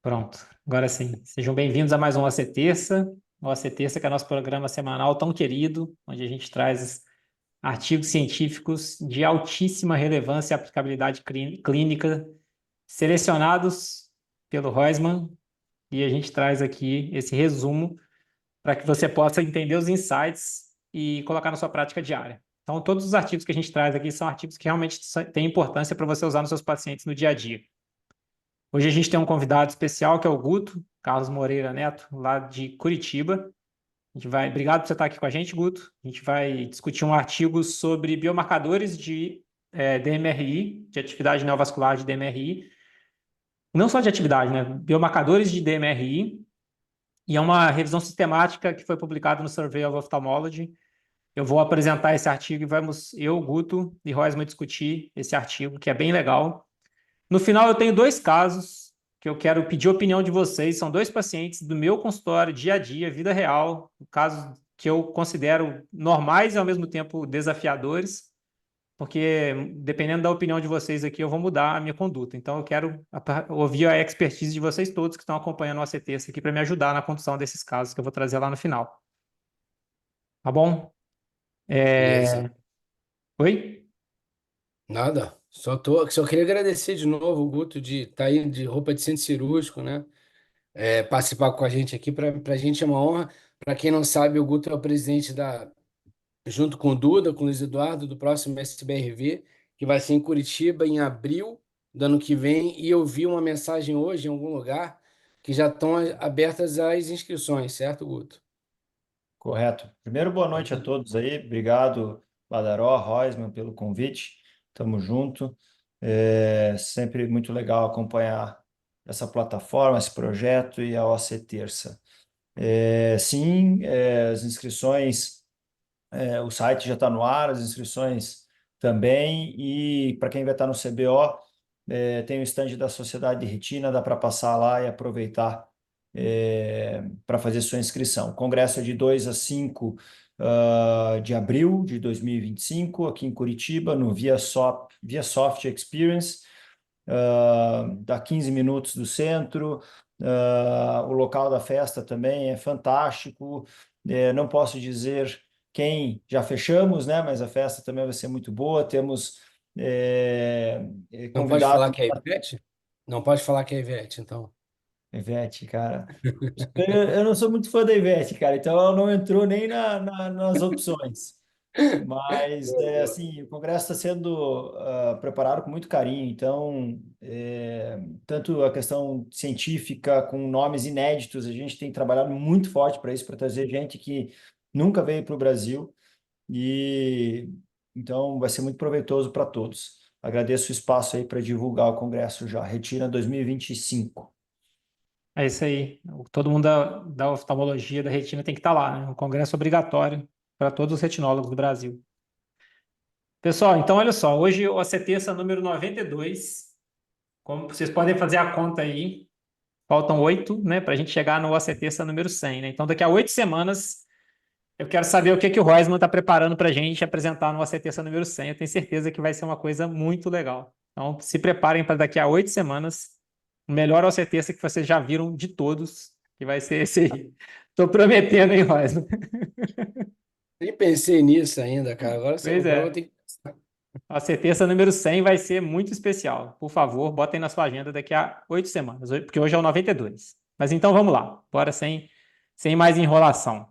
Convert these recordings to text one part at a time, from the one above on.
Pronto, agora sim. Sejam bem-vindos a mais um OC Terça. O OC Terça, que é nosso programa semanal tão querido, onde a gente traz artigos científicos de altíssima relevância e aplicabilidade clínica, selecionados pelo Roisman, e a gente traz aqui esse resumo para que você possa entender os insights e colocar na sua prática diária. Então, todos os artigos que a gente traz aqui são artigos que realmente têm importância para você usar nos seus pacientes no dia a dia. Hoje a gente tem um convidado especial que é o Guto, Carlos Moreira Neto, lá de Curitiba. Obrigado por você estar aqui com a gente, Guto. A gente vai discutir um artigo sobre biomarcadores de DMRI, de atividade neovascular de DMRI. Não só de atividade, né? Biomarcadores de DMRI. E é uma revisão sistemática que foi publicada no Survey of Ophthalmology. Eu vou apresentar esse artigo e vamos, eu, Guto e Rosman, discutir esse artigo, que é bem legal. No final, eu tenho dois casos que eu quero pedir a opinião de vocês. São dois pacientes do meu consultório, dia a dia, vida real, casos que eu considero normais e ao mesmo tempo desafiadores, porque dependendo da opinião de vocês aqui, eu vou mudar a minha conduta. Então, eu quero ouvir a expertise de vocês todos que estão acompanhando o ACTS aqui para me ajudar na condução desses casos que eu vou trazer lá no final. Tá bom? Beleza. Oi? Nada. Só queria agradecer de novo o Guto de estar aí de roupa de centro cirúrgico, né? Participar com a gente aqui. Para a gente é uma honra. Para quem não sabe, o Guto é o presidente junto com o Duda, com o Luiz Eduardo, do próximo SBRV, que vai ser em Curitiba em abril do ano que vem. E eu vi uma mensagem hoje em algum lugar que já estão abertas as inscrições, certo, Guto? Correto. Primeiro, boa noite a todos aí. Obrigado, Badaró, Roisman, pelo convite. Tamo junto. É sempre muito legal acompanhar essa plataforma, esse projeto e a OC Terça. Sim, as inscrições, o site já está no ar, as inscrições também. E para quem vai estar no CBO, tem o stand da Sociedade de Retina, dá para passar lá e aproveitar para fazer sua inscrição. O congresso é de 2 a 5 de abril de 2025, aqui em Curitiba, no ViaSoft Experience. Dá 15 minutos do centro. O local da festa também é fantástico. Não posso dizer quem já fechamos, né? Mas a festa também vai ser muito boa. Temos Não pode falar convidados. que é Ivete? Não pode falar que é Ivete, então. Ivete, cara. Eu não sou muito fã da Ivete, cara, então ela não entrou nem nas opções. Mas, assim, o Congresso está sendo preparado com muito carinho, então, tanto a questão científica, com nomes inéditos, a gente tem trabalhado muito forte para isso, para trazer gente que nunca veio para o Brasil, e então vai ser muito proveitoso para todos. Agradeço o espaço aí para divulgar o Congresso já, Retina 2025. É isso aí. Todo mundo da oftalmologia, da retina, tem que estar lá, né? Um congresso obrigatório para todos os retinólogos do Brasil. Pessoal, então olha só, hoje o ACTESA número 92. Como vocês podem fazer a conta aí, faltam 8, né, para a gente chegar no ACTESA número 100, né? Então, daqui a 8 semanas, eu quero saber o que que o Roisman está preparando para a gente apresentar no ACTESA número 100. Eu tenho certeza que vai ser uma coisa muito legal. Então, se preparem para daqui a 8 semanas, o melhor ACTESA que vocês já viram de todos, que vai ser esse aí. Estou prometendo, hein, Roisman? Nem pensei nisso ainda, cara. Pois Agora eu vou é. ter que. A certeza número 100 vai ser muito especial. Por favor, botem na sua agenda daqui a 8 semanas, porque hoje é o 92. Mas então vamos lá, bora sem mais enrolação.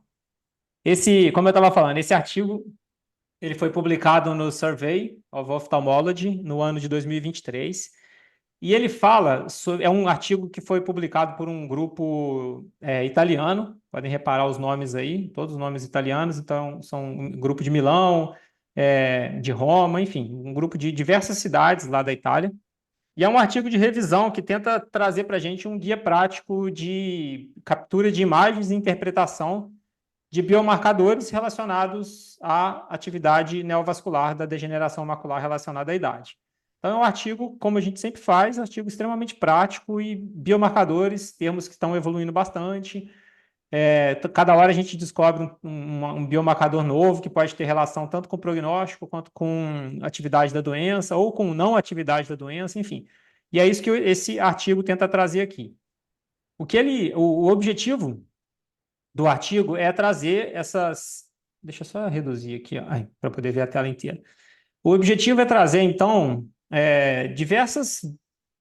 Como eu estava falando, esse artigo ele foi publicado no Survey of Ophthalmology no ano de 2023. E ele fala sobre, é um artigo que foi publicado por um grupo italiano, podem reparar os nomes aí, todos os nomes italianos, então são um grupo de Milão, de Roma, enfim, um grupo de diversas cidades lá da Itália. E é um artigo de revisão que tenta trazer para a gente um guia prático de captura de imagens e interpretação de biomarcadores relacionados à atividade neovascular da degeneração macular relacionada à idade. Então, é um artigo, como a gente sempre faz, um artigo extremamente prático e biomarcadores, termos que estão evoluindo bastante. Cada hora a gente descobre um biomarcador novo que pode ter relação tanto com o prognóstico quanto com atividade da doença ou com não atividade da doença, enfim. E é isso que esse artigo tenta trazer aqui. O objetivo do artigo é trazer essas... Deixa eu só reduzir aqui, para poder ver a tela inteira. O objetivo é trazer, então, diversos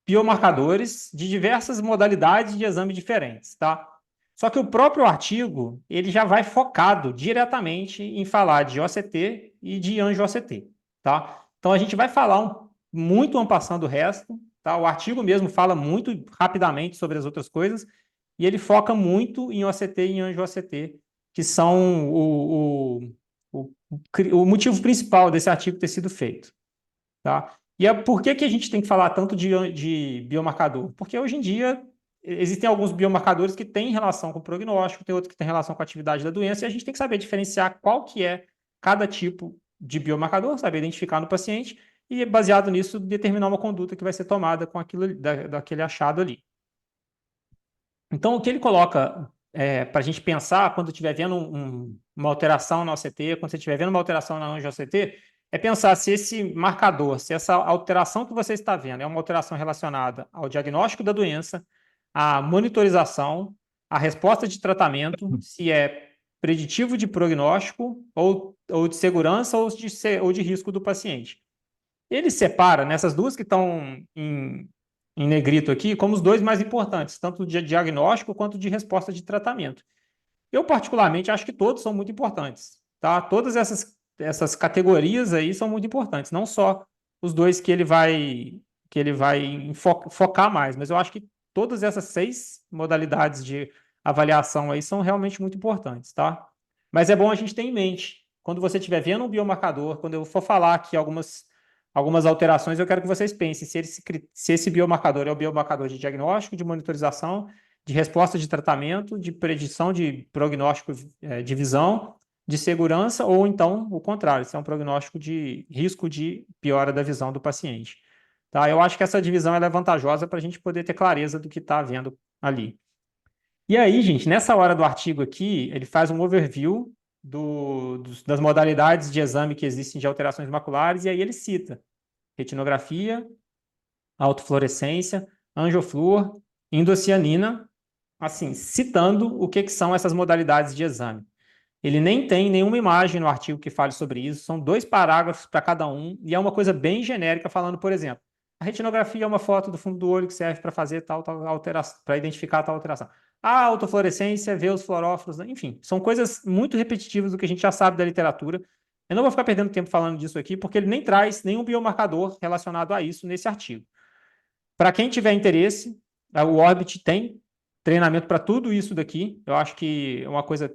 biomarcadores de diversas modalidades de exame diferentes, tá? Só que o próprio artigo, ele já vai focado diretamente em falar de OCT e de anjo-OCT, tá? Então, a gente vai falar muito en passant do resto, tá? O artigo mesmo fala muito rapidamente sobre as outras coisas e ele foca muito em OCT e em anjo-OCT, que são o motivo principal desse artigo ter sido feito, tá? E por que a gente tem que falar tanto de biomarcador? Porque hoje em dia existem alguns biomarcadores que têm relação com o prognóstico, tem outros que têm relação com a atividade da doença, e a gente tem que saber diferenciar qual que é cada tipo de biomarcador, saber identificar no paciente, e baseado nisso, determinar uma conduta que vai ser tomada com aquilo, daquele achado ali. Então, o que ele coloca para a gente pensar quando estiver vendo uma alteração na OCT, quando você estiver vendo uma alteração na anjo-OCT, é pensar se esse marcador, se essa alteração que você está vendo é uma alteração relacionada ao diagnóstico da doença, à monitorização, à resposta de tratamento, se é preditivo de prognóstico ou de segurança ou de risco do paciente. Ele separa nessas duas que estão em negrito aqui como os dois mais importantes, tanto de diagnóstico quanto de resposta de tratamento. Eu, particularmente, acho que todos são muito importantes, tá? Todas essas categorias aí são muito importantes, não só os dois que ele vai focar mais, mas eu acho que todas essas 6 modalidades de avaliação aí são realmente muito importantes, tá? Mas é bom a gente ter em mente, quando você estiver vendo um biomarcador, quando eu for falar aqui algumas alterações, eu quero que vocês pensem se esse biomarcador é o biomarcador de diagnóstico, de monitorização, de resposta de tratamento, de predição de prognóstico de visão, de segurança, ou então o contrário, se é um prognóstico de risco de piora da visão do paciente. Tá? Eu acho que essa divisão ela é vantajosa para a gente poder ter clareza do que está vendo ali. E aí, gente, nessa hora do artigo aqui, ele faz um overview das modalidades de exame que existem de alterações maculares, e aí ele cita retinografia, autofluorescência, angiofluor, indocianina, assim, citando o que são essas modalidades de exame. Ele nem tem nenhuma imagem no artigo que fale sobre isso, são 2 parágrafos para cada um, e é uma coisa bem genérica, falando, por exemplo, a retinografia é uma foto do fundo do olho que serve para fazer tal alteração, para identificar tal alteração. A autofluorescência, ver os fluoróforos, enfim, são coisas muito repetitivas do que a gente já sabe da literatura. Eu não vou ficar perdendo tempo falando disso aqui, porque ele nem traz nenhum biomarcador relacionado a isso nesse artigo. Para quem tiver interesse, o Orbit tem treinamento para tudo isso daqui. Eu acho que é uma coisa,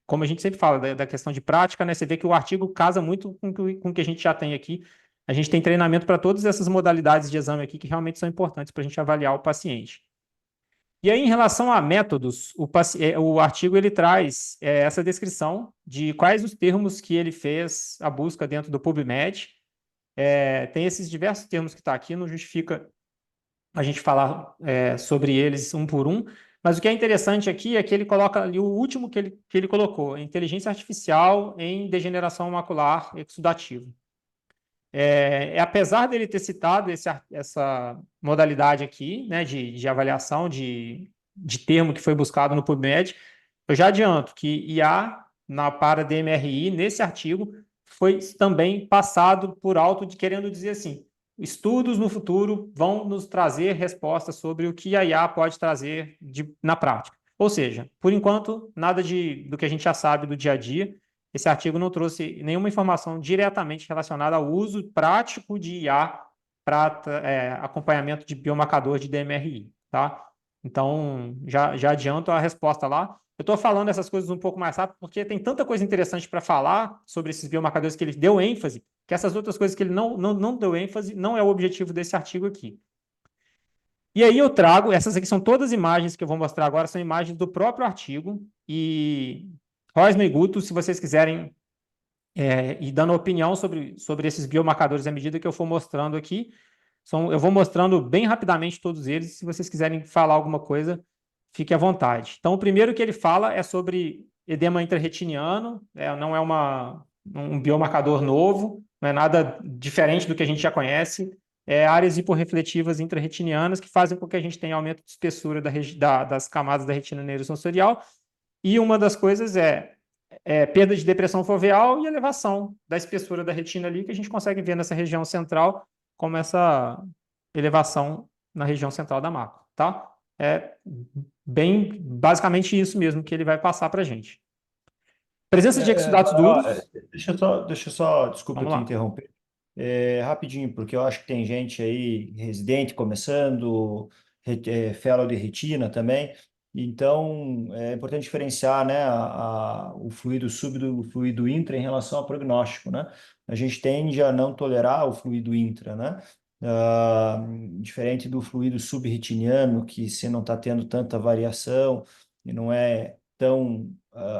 como a gente sempre fala, da questão de prática, né? Você vê que o artigo casa muito com o que a gente já tem aqui. A gente tem treinamento para todas essas modalidades de exame aqui que realmente são importantes para a gente avaliar o paciente. E aí, em relação a métodos, o artigo ele traz essa descrição de quais os termos que ele fez a busca dentro do PubMed. Tem esses diversos termos que está aqui, não justifica a gente falar sobre eles um por um, mas o que é interessante aqui é que ele coloca ali o último que ele colocou, inteligência artificial em degeneração macular exudativa. Apesar dele ter citado essa modalidade aqui, né, de avaliação de termo que foi buscado no PubMed, eu já adianto que IA para DMRI, nesse artigo, foi também passado por alto de querendo dizer assim, estudos no futuro vão nos trazer respostas sobre o que a IA pode trazer na prática. Ou seja, por enquanto, nada do que a gente já sabe do dia a dia. Esse artigo não trouxe nenhuma informação diretamente relacionada ao uso prático de IA para acompanhamento de biomarcador de DMRI, tá? Então, já adianto a resposta lá. Eu estou falando essas coisas um pouco mais rápido porque tem tanta coisa interessante para falar sobre esses biomarcadores que ele deu ênfase, que essas outras coisas que ele não deu ênfase não é o objetivo desse artigo aqui. E aí eu trago, essas aqui são todas imagens que eu vou mostrar agora, são imagens do próprio artigo, e Rosman e Guto, se vocês quiserem ir dando opinião sobre esses biomarcadores à medida que eu for mostrando aqui, eu vou mostrando bem rapidamente todos eles, se vocês quiserem falar alguma coisa, fique à vontade. Então, o primeiro que ele fala é sobre edema intrarretiniano, não é um biomarcador novo, não é nada diferente do que a gente já conhece, áreas hiporrefletivas intrarretinianas que fazem com que a gente tenha aumento de espessura das camadas da retina neurosensorial. E uma das coisas é perda de depressão foveal e elevação da espessura da retina ali, que a gente consegue ver nessa região central, como essa elevação na região central da mácula, tá? É bem, basicamente isso mesmo que ele vai passar para a gente. Presença de exudatos Badaró, duros, deixa eu só, desculpa vamos te lá. interromper. Rapidinho, porque eu acho que tem gente aí, residente começando, fellow de retina também. Então, é importante diferenciar, né, o fluido sub do fluido intra em relação ao prognóstico, né? A gente tende a não tolerar o fluido intra, né? Ah, Diferente do fluido subretiniano, que se não está tendo tanta variação e não é tão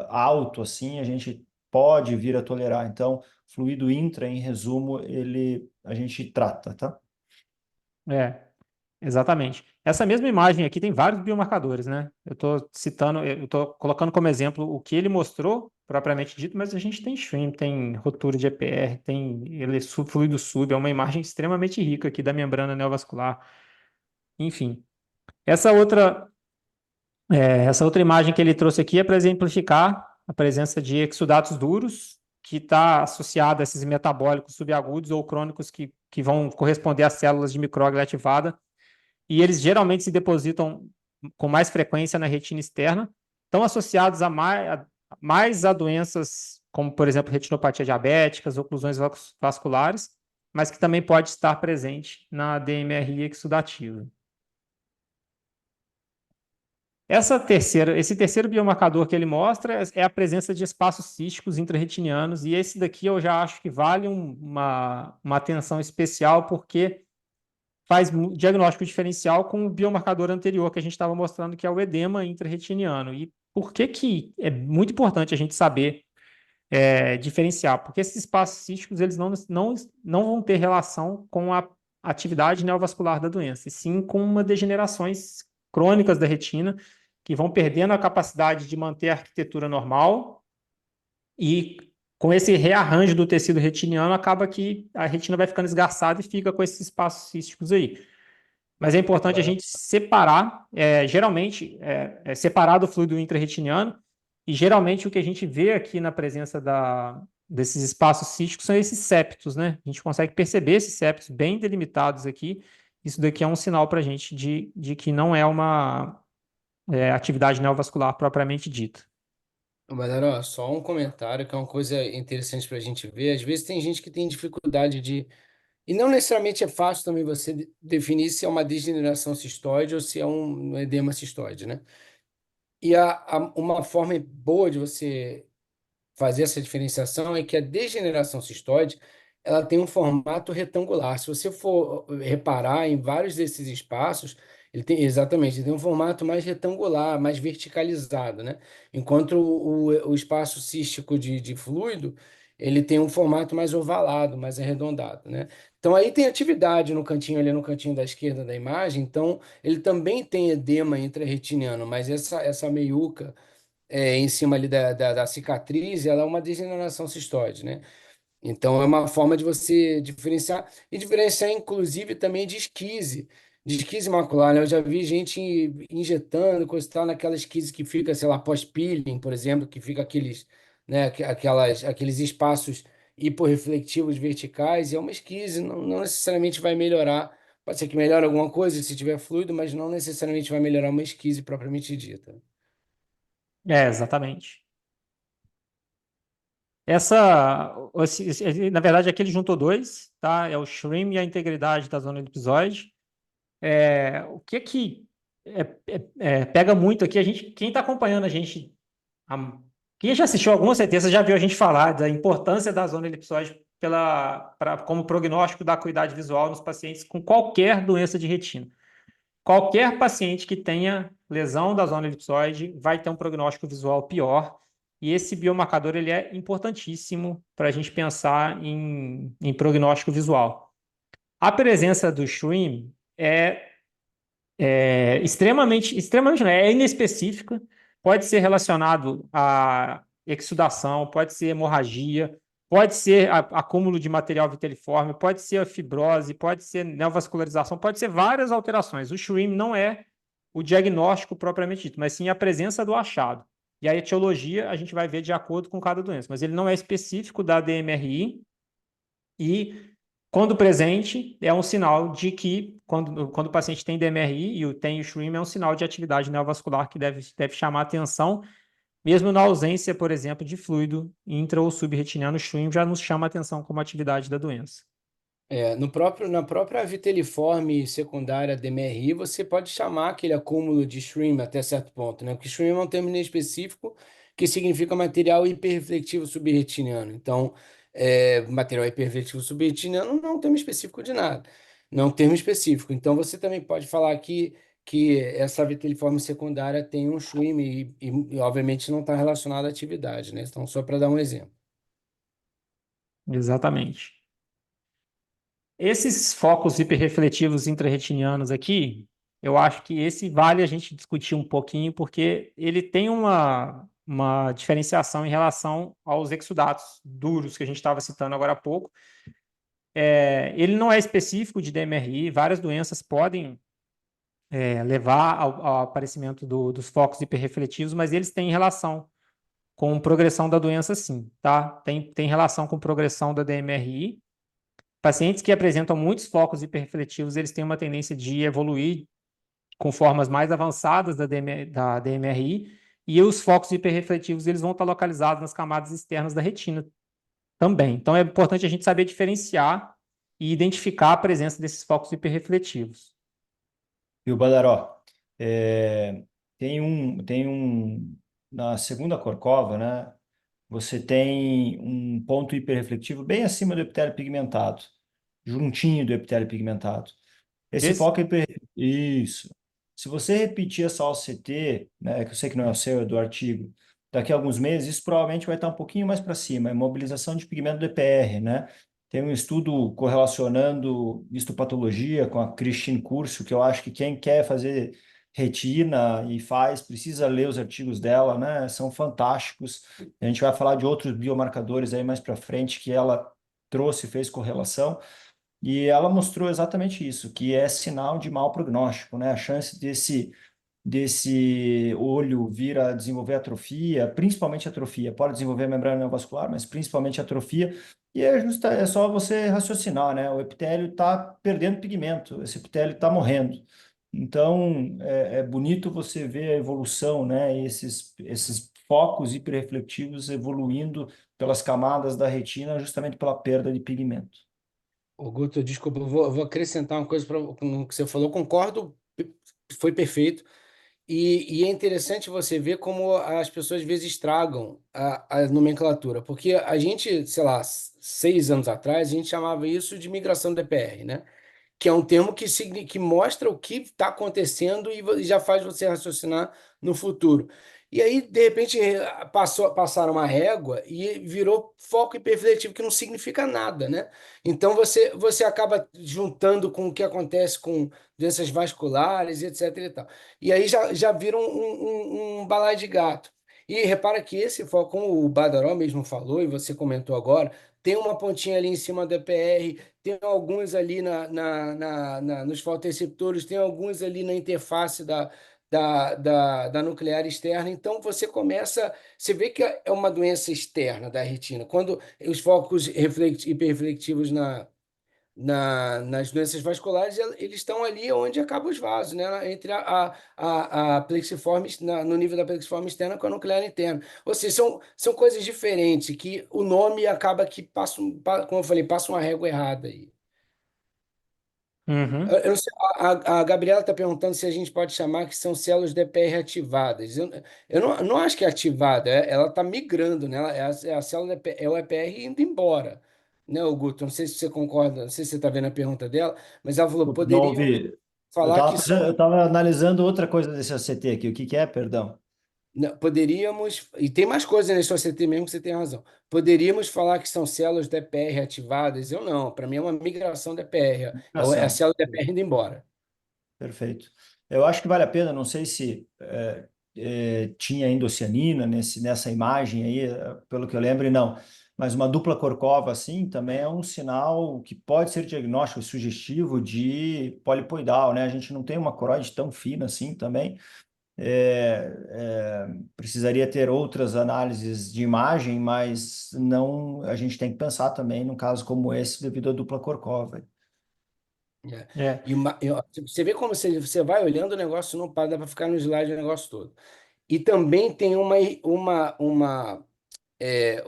alto assim, a gente pode vir a tolerar. Então, fluido intra, em resumo, a gente trata, tá? É, exatamente. Essa mesma imagem aqui tem vários biomarcadores, né? Eu estou citando, eu estou colocando como exemplo o que ele mostrou, propriamente dito, mas a gente tem stream, tem rotura de EPR, tem fluido sub, é uma imagem extremamente rica aqui da membrana neovascular. Enfim, essa outra, essa outra imagem que ele trouxe aqui é para exemplificar a presença de exudatos duros, que está associada a esses metabólicos subagudos ou crônicos que vão corresponder às células de micróglia ativada, e eles geralmente se depositam com mais frequência na retina externa, estão associados mais a doenças como, por exemplo, retinopatia diabéticas, oclusões vasculares, mas que também pode estar presente na DMRI exudativa. Esse terceiro biomarcador que ele mostra é a presença de espaços císticos intrarretinianos, e esse daqui eu já acho que vale uma atenção especial, porque faz diagnóstico diferencial com o biomarcador anterior que a gente estava mostrando, que é o edema intrarretiniano. E por que é muito importante a gente saber diferenciar? Porque esses espaços císticos eles não vão ter relação com a atividade neovascular da doença, e sim com uma degenerações crônicas da retina, que vão perdendo a capacidade de manter a arquitetura normal, e com esse rearranjo do tecido retiniano, acaba que a retina vai ficando esgarçada e fica com esses espaços císticos aí. Mas é importante a gente separar, geralmente, separar do fluido intrarretiniano, e geralmente o que a gente vê aqui na presença desses espaços císticos são esses septos, né? A gente consegue perceber esses septos bem delimitados aqui. Isso daqui é um sinal para a gente de que não é uma atividade neovascular propriamente dita. Mas, ó, só um comentário que é uma coisa interessante para a gente ver. Às vezes tem gente que tem dificuldade de. E não necessariamente é fácil também você definir se é uma degeneração cistoide ou se é um edema cistoide, né? E uma forma boa de você fazer essa diferenciação é que a degeneração cistoide ela tem um formato retangular. Se você for reparar em vários desses espaços, ele tem exatamente, ele tem um formato mais retangular, mais verticalizado, né? Enquanto o espaço cístico de fluido ele tem um formato mais ovalado, mais arredondado, né? Então aí tem atividade no cantinho ali no cantinho da esquerda da imagem. Então ele também tem edema intrarretiniano, mas essa meiuca em cima ali da cicatriz, ela é uma degeneração cistoide, né? Então é uma forma de você diferenciar, e diferenciar inclusive também de esquise macular, né? Eu já vi gente injetando, coisa e tal, naquela esquise que fica, sei lá, pós-peeling, por exemplo, que fica aqueles, né, aqueles espaços hiporreflectivos verticais, e é uma esquise, não necessariamente vai melhorar, pode ser que melhore alguma coisa se tiver fluido, mas não necessariamente vai melhorar uma esquise propriamente dita. Exatamente. Na verdade, aqui ele juntou dois, tá? É o shrim e a integridade da zona elipsoide. O que pega muito aqui, quem está acompanhando a gente, quem já assistiu alguma certeza já viu a gente falar da importância da zona elipsoide como prognóstico da acuidade visual nos pacientes com qualquer doença de retina. Qualquer paciente que tenha lesão da zona elipsoide vai ter um prognóstico visual pior, e esse biomarcador ele é importantíssimo para a gente pensar em prognóstico visual. A presença do shrim extremamente não, é inespecífica, pode ser relacionado a exsudação, pode ser hemorragia, Pode ser acúmulo de material viteliforme, pode ser a fibrose, pode ser neovascularização, pode ser várias alterações. O Schwinn não é o diagnóstico propriamente dito, mas sim a presença do achado. E a etiologia a gente vai ver de acordo com cada doença, mas ele não é específico da DMRI e, quando presente, é um sinal de que, quando o paciente tem DMRI e tem o Schwinn, é um sinal de atividade neovascular que deve chamar atenção. Mesmo na ausência, por exemplo, de fluido intra ou subretiniano, o Schwinn já nos chama a atenção como atividade da doença. Na própria viteliforme secundária DMRI, você pode chamar aquele acúmulo de Schwinn até certo ponto, né? Porque Schwinn é um termo específico que significa material hiperreflectivo subretiniano. Então, material hiperreflectivo subretiniano não é um termo específico de nada, não é um termo específico. Então, você também pode falar que essa viteliforme secundária tem um Schwinn e obviamente, não está relacionado à atividade, né? Então, só para dar um exemplo. Exatamente. Esses focos hiperrefletivos intrarretinianos aqui, eu acho que esse vale a gente discutir um pouquinho, porque ele tem uma diferenciação em relação aos exudatos duros que a gente estava citando agora há pouco. Ele não é específico de DMRI, várias doenças podem levar ao aparecimento dos focos hiperrefletivos, mas eles têm relação com progressão da doença, sim, tá? Tem relação com progressão da DMRI. Pacientes que apresentam muitos focos hiperrefletivos, eles têm uma tendência de evoluir com formas mais avançadas da DMRI, e os focos hiperrefletivos, eles vão estar localizados nas camadas externas da retina também. Então, é importante a gente saber diferenciar e identificar a presença desses focos hiperrefletivos. E o Badaró, na segunda corcova, né? Você tem um ponto hiperreflectivo bem acima do epitélio pigmentado, juntinho do epitélio pigmentado. Esse Esse? foco Isso. Se você repetir essa OCT, né, que eu sei que não é o seu, é do artigo, daqui a alguns meses, isso provavelmente vai estar um pouquinho mais para cima, é mobilização de pigmento do EPR, né? Tem um estudo correlacionando histopatologia com a Christine Curcio, que eu acho que quem quer fazer retina e faz, precisa ler os artigos dela, né? São fantásticos. A gente vai falar de outros biomarcadores aí mais para frente que ela trouxe, fez correlação. E ela mostrou exatamente isso, que é sinal de mau prognóstico, né? A chance desse olho vir a desenvolver atrofia, principalmente atrofia, pode desenvolver membrana neovascular, mas principalmente atrofia, e é só você raciocinar, né? O epitélio está perdendo pigmento, esse epitélio está morrendo. Então, é bonito você ver a evolução, né? Esses focos hiperreflectivos evoluindo pelas camadas da retina justamente pela perda de pigmento. Ô, Guto, desculpa, eu vou acrescentar uma coisa para o que você falou. Concordo, foi perfeito. E é interessante você ver como as pessoas às vezes estragam a nomenclatura, porque a gente, sei lá, 6 anos atrás, a gente chamava isso de migração DPR, né? Que é um termo que mostra o que está acontecendo e já faz você raciocinar no futuro. E aí, de repente, passaram uma régua e virou foco hiperrefletivo, que não significa nada, né? Então, você acaba juntando com o que acontece com doenças vasculares, etc. e tal. E aí já vira um balaio de gato. E repara que esse foco, como o Badaró mesmo falou, e você comentou agora, tem uma pontinha ali em cima do EPR, tem alguns ali nos fotoreceptores, tem alguns ali na interface da nuclear externa. Então, você vê que é uma doença externa da retina. Quando os focos hiperreflectivos nas doenças vasculares, eles estão ali onde acabam os vasos, né? Entre a plexiforme, no nível da plexiforme externa com a nuclear interna. Ou seja, são coisas diferentes, que o nome acaba que passa, como eu falei, passa uma régua errada aí. Uhum. Eu não sei, a Gabriela está perguntando se a gente pode chamar que são células DPR ativadas. Eu não acho que é ativada, ela está migrando, né? É a célula, é o EPR indo embora. Né, Guto? Não sei se você concorda, não sei se você está vendo a pergunta dela, mas ela falou, Não poderiam ouvi. falar que Eu são. tava analisando outra coisa desse ACT aqui. O que que é, perdão? Não, poderíamos, e tem mais coisas nesse OCT mesmo que você tem razão. Poderíamos falar que são células DPR ativadas? Eu não, para mim é uma migração DPR, é a Ação. célula DPR indo embora. Perfeito. Eu acho que vale a pena, não sei se tinha endocianina nessa imagem aí, pelo que eu lembro, e não. mas uma dupla corcova assim também é um sinal que pode ser diagnóstico e sugestivo de polipoidal, né? A gente não tem uma coroide tão fina assim também. Precisaria ter outras análises de imagem, mas não, a gente tem que pensar também num caso como esse devido à dupla corcova. É. É. Ó, você vê como você vai olhando o negócio, não para, dá para ficar no slide o negócio todo. E também tem como é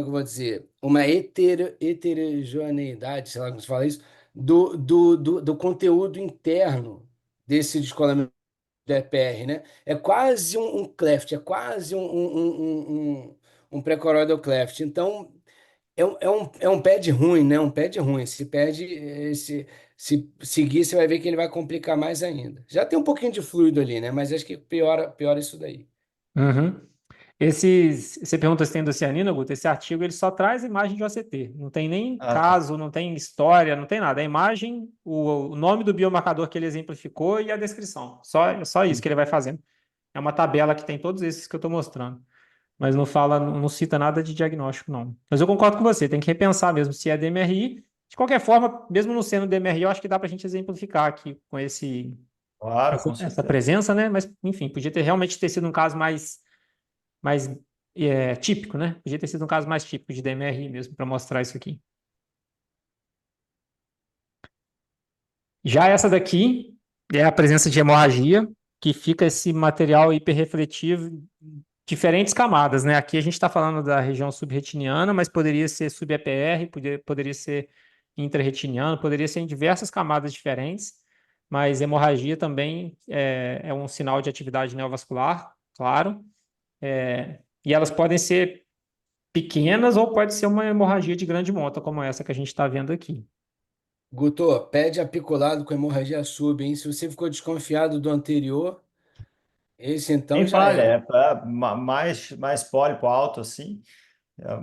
que eu vou dizer? Uma heterogeneidade, sei lá como se fala isso, do conteúdo interno desse descolamento do EPR, né? É quase um cleft, é quase um pré-choroidal cleft. Então, é um pad ruim, né? Um pad ruim. Se seguir, você vai ver que ele vai complicar mais ainda. Já tem um pouquinho de fluido ali, né? Mas acho que piora isso daí. Uhum. Você pergunta se tem endocianina, Guto? Esse artigo ele só traz imagem de OCT. Não tem nem Ah, tá. caso, não tem história, não tem nada. É a imagem, o nome do biomarcador que ele exemplificou e a descrição. Só isso que ele vai fazendo. É uma tabela que tem todos esses que eu estou mostrando. Mas não fala, não cita nada de diagnóstico, não. Mas eu concordo com você, tem que repensar mesmo se é DMRI. De qualquer forma, mesmo não sendo DMRI, eu acho que dá para a gente exemplificar aqui com Claro, com essa certeza. presença, né? Mas, enfim, podia ter realmente ter sido um caso mais típico, né? Podia ter sido um caso mais típico de DMRI mesmo, para mostrar isso aqui. Já essa daqui é a presença de hemorragia, que fica esse material hiperrefletivo em diferentes camadas, né? Aqui a gente está falando da região subretiniana, mas poderia ser sub-EPR, poderia ser intrarretiniano, poderia ser em diversas camadas diferentes, mas hemorragia também é um sinal de atividade neovascular, claro. E elas podem ser pequenas ou pode ser uma hemorragia de grande monta, como essa que a gente está vendo aqui. Guto, pede apiculado com hemorragia sub, hein? Se você ficou desconfiado do anterior, esse então Nem já falha, era. mais pólipo alto assim,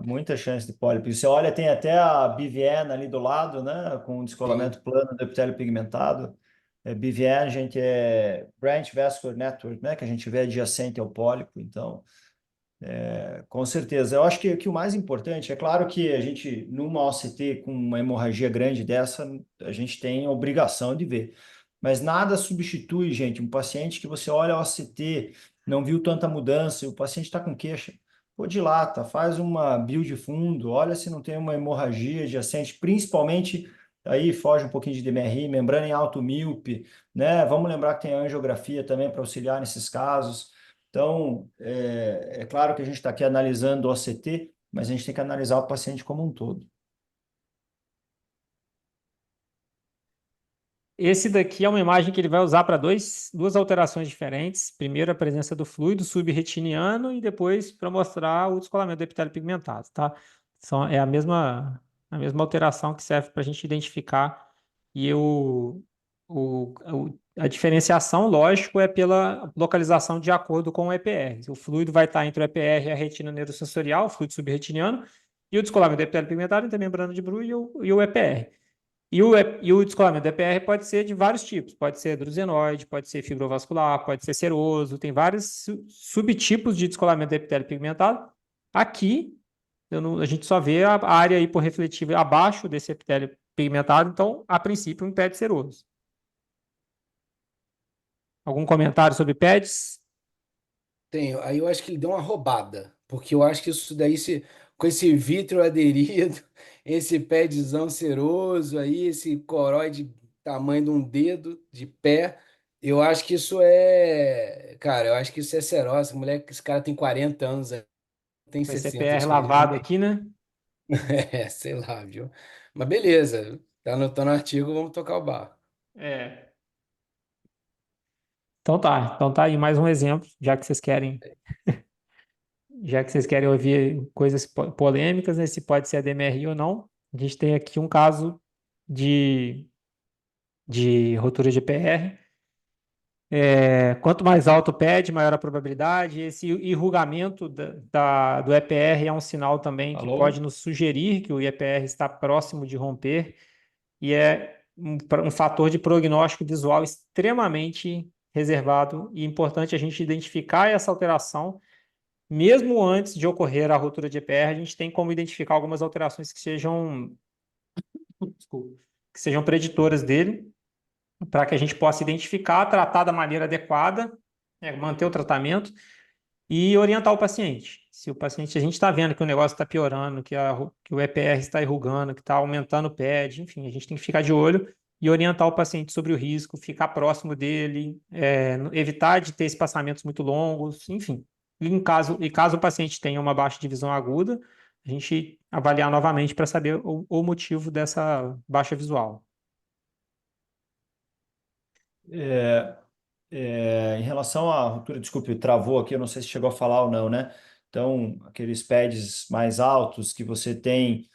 muita chance de pólipo. E você olha, tem até a BVN ali do lado, né, com Sim. descolamento plano do epitélio pigmentado. BVN, gente, é Branch Vascular Network, né, que a gente vê adjacente ao pólipo, então, com certeza. Eu acho que o mais importante, é claro que a gente, numa OCT com uma hemorragia grande dessa, a gente tem a obrigação de ver. Mas nada substitui, gente, um paciente que você olha a OCT, não viu tanta mudança, e o paciente está com queixa. Pô, dilata, faz uma bio de fundo, olha se não tem uma hemorragia adjacente, principalmente, aí foge um pouquinho de DMRI, membrana em alto míope, né? Vamos lembrar que tem a angiografia também para auxiliar nesses casos. Então, é claro que a gente está aqui analisando o OCT, mas a gente tem que analisar o paciente como um todo. Esse daqui é uma imagem que ele vai usar para duas alterações diferentes. Primeiro, a presença do fluido subretiniano e depois para mostrar o descolamento do epitélio pigmentado, tá? É a mesma alteração que serve para a gente identificar. E a diferenciação, lógico, é pela localização de acordo com o EPR. O fluido vai estar entre o EPR e a retina neurosensorial, o fluido subretiniano, e o descolamento do epitélio pigmentado entre a membrana de Bru e o EPR. E o descolamento do EPR pode ser de vários tipos. Pode ser drusenoide, pode ser fibrovascular, pode ser seroso. Tem vários subtipos de descolamento do epitélio pigmentado. Aqui, a gente só vê a área hiporrefletiva abaixo desse epitélio pigmentado. Então, a princípio, um PED seroso. Algum comentário sobre PEDs? Tenho. Aí eu acho que ele deu uma roubada, porque eu acho que isso daí, com esse vítreo aderido, esse padzão seroso aí, esse coróide tamanho de um dedo de pé, eu acho que isso cara, eu acho que isso é serose. Esse cara tem 40 anos, tem Com esse 60, EPR isso aí já lavado nem. aqui, né? Sei lá, viu? Mas beleza, tá no artigo, vamos tocar o barco. É. Então tá aí mais um exemplo, já que vocês querem ouvir coisas polêmicas, né, se pode ser a DMRI ou não. A gente tem aqui um caso de, de rotura de PR. Quanto mais alto o pad, maior a probabilidade. Esse enrugamento do EPR é um sinal também que pode Alô? nos sugerir que o EPR está próximo de romper e é um fator de prognóstico visual extremamente reservado e importante a gente identificar essa alteração mesmo antes de ocorrer a ruptura de EPR, a gente tem como identificar algumas alterações que sejam, desculpa, que sejam preditoras dele, para que a gente possa identificar, tratar da maneira adequada, manter o tratamento e orientar o paciente. Se o paciente, a gente está vendo que o negócio está piorando, que o EPR está enrugando, que está aumentando o PED, enfim, a gente tem que ficar de olho e orientar o paciente sobre o risco, ficar próximo dele, evitar de ter espaçamentos muito longos, enfim. E caso o paciente tenha uma baixa de visão aguda, a gente avaliar novamente para saber o motivo dessa baixa visual. É, em relação à ruptura, desculpe, travou aqui, eu não sei se chegou a falar ou não, né? Então, aqueles pads mais altos que você tem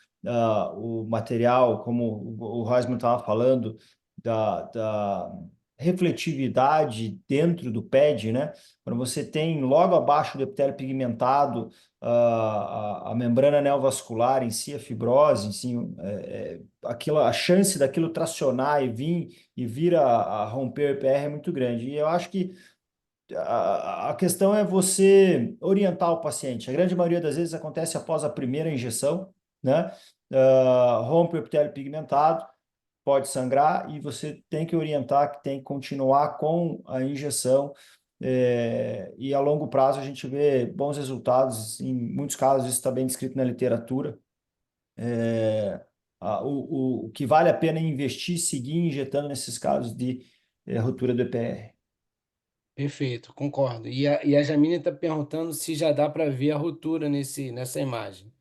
o material, como o Reisman estava falando, da refletividade dentro do pad, né? Quando você tem logo abaixo do epitélio pigmentado, a membrana neovascular em si, a fibrose, em si, aquilo, a chance daquilo tracionar e vir a romper o EPR é muito grande. E eu acho que a questão é você orientar o paciente. A grande maioria das vezes acontece após a primeira injeção, né? Rompe o epitélio pigmentado, pode sangrar e você tem que orientar que tem que continuar com a injeção. E a longo prazo a gente vê bons resultados. Em muitos casos isso está bem descrito na literatura. O que vale a pena é investir, seguir injetando nesses casos de ruptura do EPR. Perfeito, concordo. E a Jamile está perguntando se já dá para ver a ruptura nessa imagem.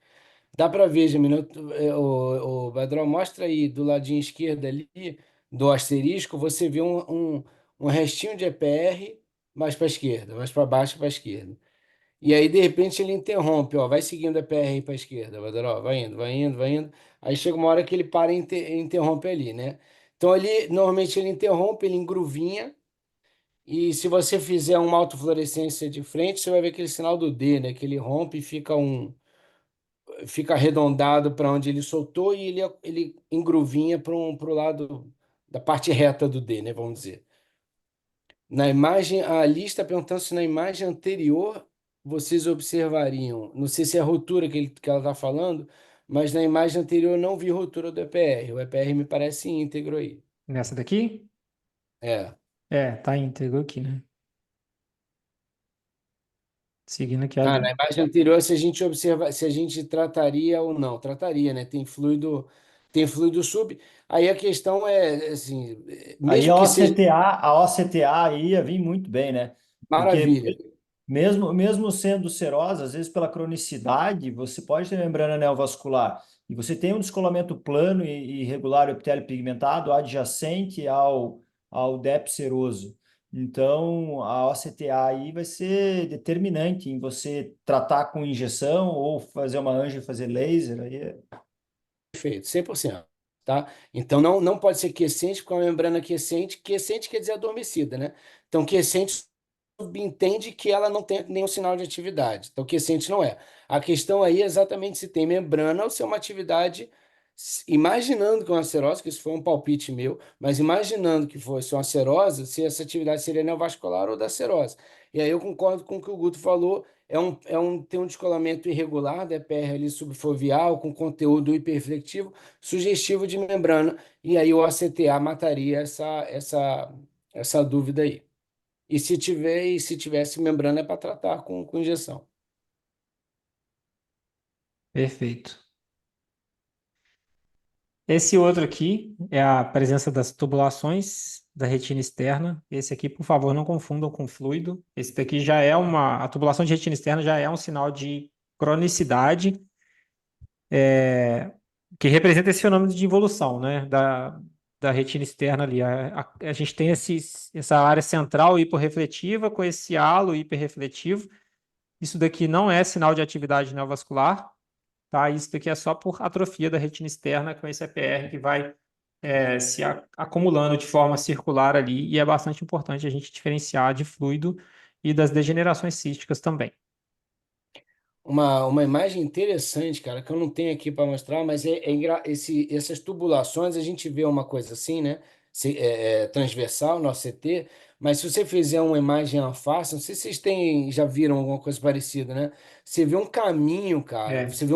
Dá para ver, Jamile. O Badrão, mostra aí do ladinho esquerdo ali, do asterisco, você vê um restinho de EPR mais para a esquerda, mais para baixo para a esquerda. E aí, de repente, ele interrompe, ó, vai seguindo a EPR aí para a esquerda, Badrão, vai indo, vai indo, vai indo. Aí chega uma hora que ele para e interrompe ali, né? Então, ali, normalmente ele interrompe, ele engruvinha. E se você fizer uma autofluorescência de frente, você vai ver aquele sinal do D, né? Que ele rompe e fica arredondado para onde ele soltou e ele engruvinha para o lado da parte reta do D, né? Vamos dizer. Na imagem, a Ali está perguntando se na imagem anterior vocês observariam, não sei se é a rotura que ela está falando, mas na imagem anterior eu não vi rotura do EPR. O EPR me parece íntegro aí. Nessa daqui? É. Tá íntegro aqui, né? Seguindo aqui a Ah, na linha. imagem anterior, se a gente observa, se a gente trataria ou não, trataria, né? Tem fluido sub. Aí a questão é assim, Aí mesmo que seja A OCTA aí ia vir muito bem, né? Porque maravilha. mesmo sendo serosa, às vezes pela cronicidade, você pode ter membrana neovascular. E você tem um descolamento plano e irregular o epitélio pigmentado adjacente ao DEP seroso. Então, a OCTA aí vai ser determinante em você tratar com injeção ou fazer uma anjo e fazer laser. Perfeito, 100%, tá? Então não pode ser quiescente, porque é uma membrana quiescente, quiescente quer dizer adormecida, né? Então quiescente subentende que ela não tem nenhum sinal de atividade. Então quiescente não é. A questão aí é exatamente se tem membrana ou se é uma atividade, imaginando que é uma serose, que isso foi um palpite meu, mas imaginando que fosse uma serose, se essa atividade seria neovascular ou da serose. E aí eu concordo com o que o Guto falou, tem um descolamento irregular da EPR ali subfoveal, com conteúdo hiperreflectivo, sugestivo de membrana, e aí o ACTA mataria essa dúvida aí. E se tivesse membrana é para tratar com injeção. Perfeito. Esse outro aqui é a presença das tubulações da retina externa. Esse aqui, por favor, não confundam com fluido. Esse daqui a tubulação de retina externa já é um sinal de cronicidade, que representa esse fenômeno de involução, né, da retina externa ali. A gente tem essa área central hiporrefletiva com esse halo hiperrefletivo. Isso daqui não é sinal de atividade neovascular, tá? Isso daqui é só por atrofia da retina externa com esse EPR que vai acumulando de forma circular ali, e é bastante importante a gente diferenciar de fluido e das degenerações císticas também. Uma imagem interessante, cara, que eu não tenho aqui para mostrar, mas essas tubulações, a gente vê uma coisa assim, né? Transversal no CT, mas se você fizer uma imagem à face, não sei se vocês já viram alguma coisa parecida, né? Você vê um caminho, cara. É, Você vê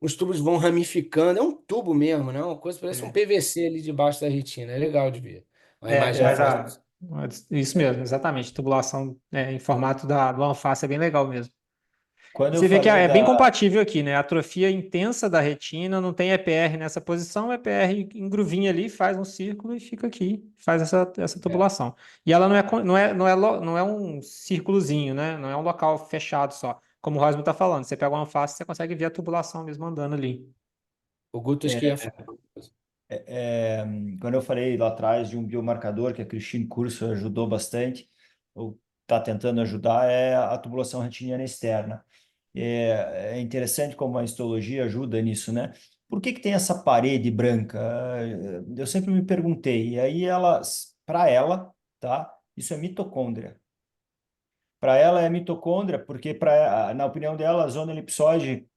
os tubos vão ramificando. É um tubo mesmo, né? Uma coisa parece um é, PVC ali debaixo da retina. É legal de ver. Uma imagem à mas face. isso mesmo, exatamente. Tubulação em formato do anface é bem legal mesmo. Quando eu Você vê que falei é bem da, compatível aqui, né? Atrofia intensa da retina, não tem EPR nessa posição, EPR em gruvinha ali, faz um círculo e fica aqui, faz essa É. tubulação. E ela não é um círculozinho, né? Não é um local fechado só. Como o Rosmo está falando, você pega uma face, você consegue ver a tubulação mesmo andando ali. O Guto acho que ia é, falar. é, quando eu falei lá atrás de um biomarcador que a Christine Curso ajudou bastante, ou está tentando ajudar, é a tubulação retiniana externa. É interessante como a histologia ajuda nisso, né? Por que que tem essa parede branca? Eu sempre me perguntei. E aí para ela, tá? Isso é mitocôndria. Para ela é mitocôndria, porque na opinião dela, a zona elipsoide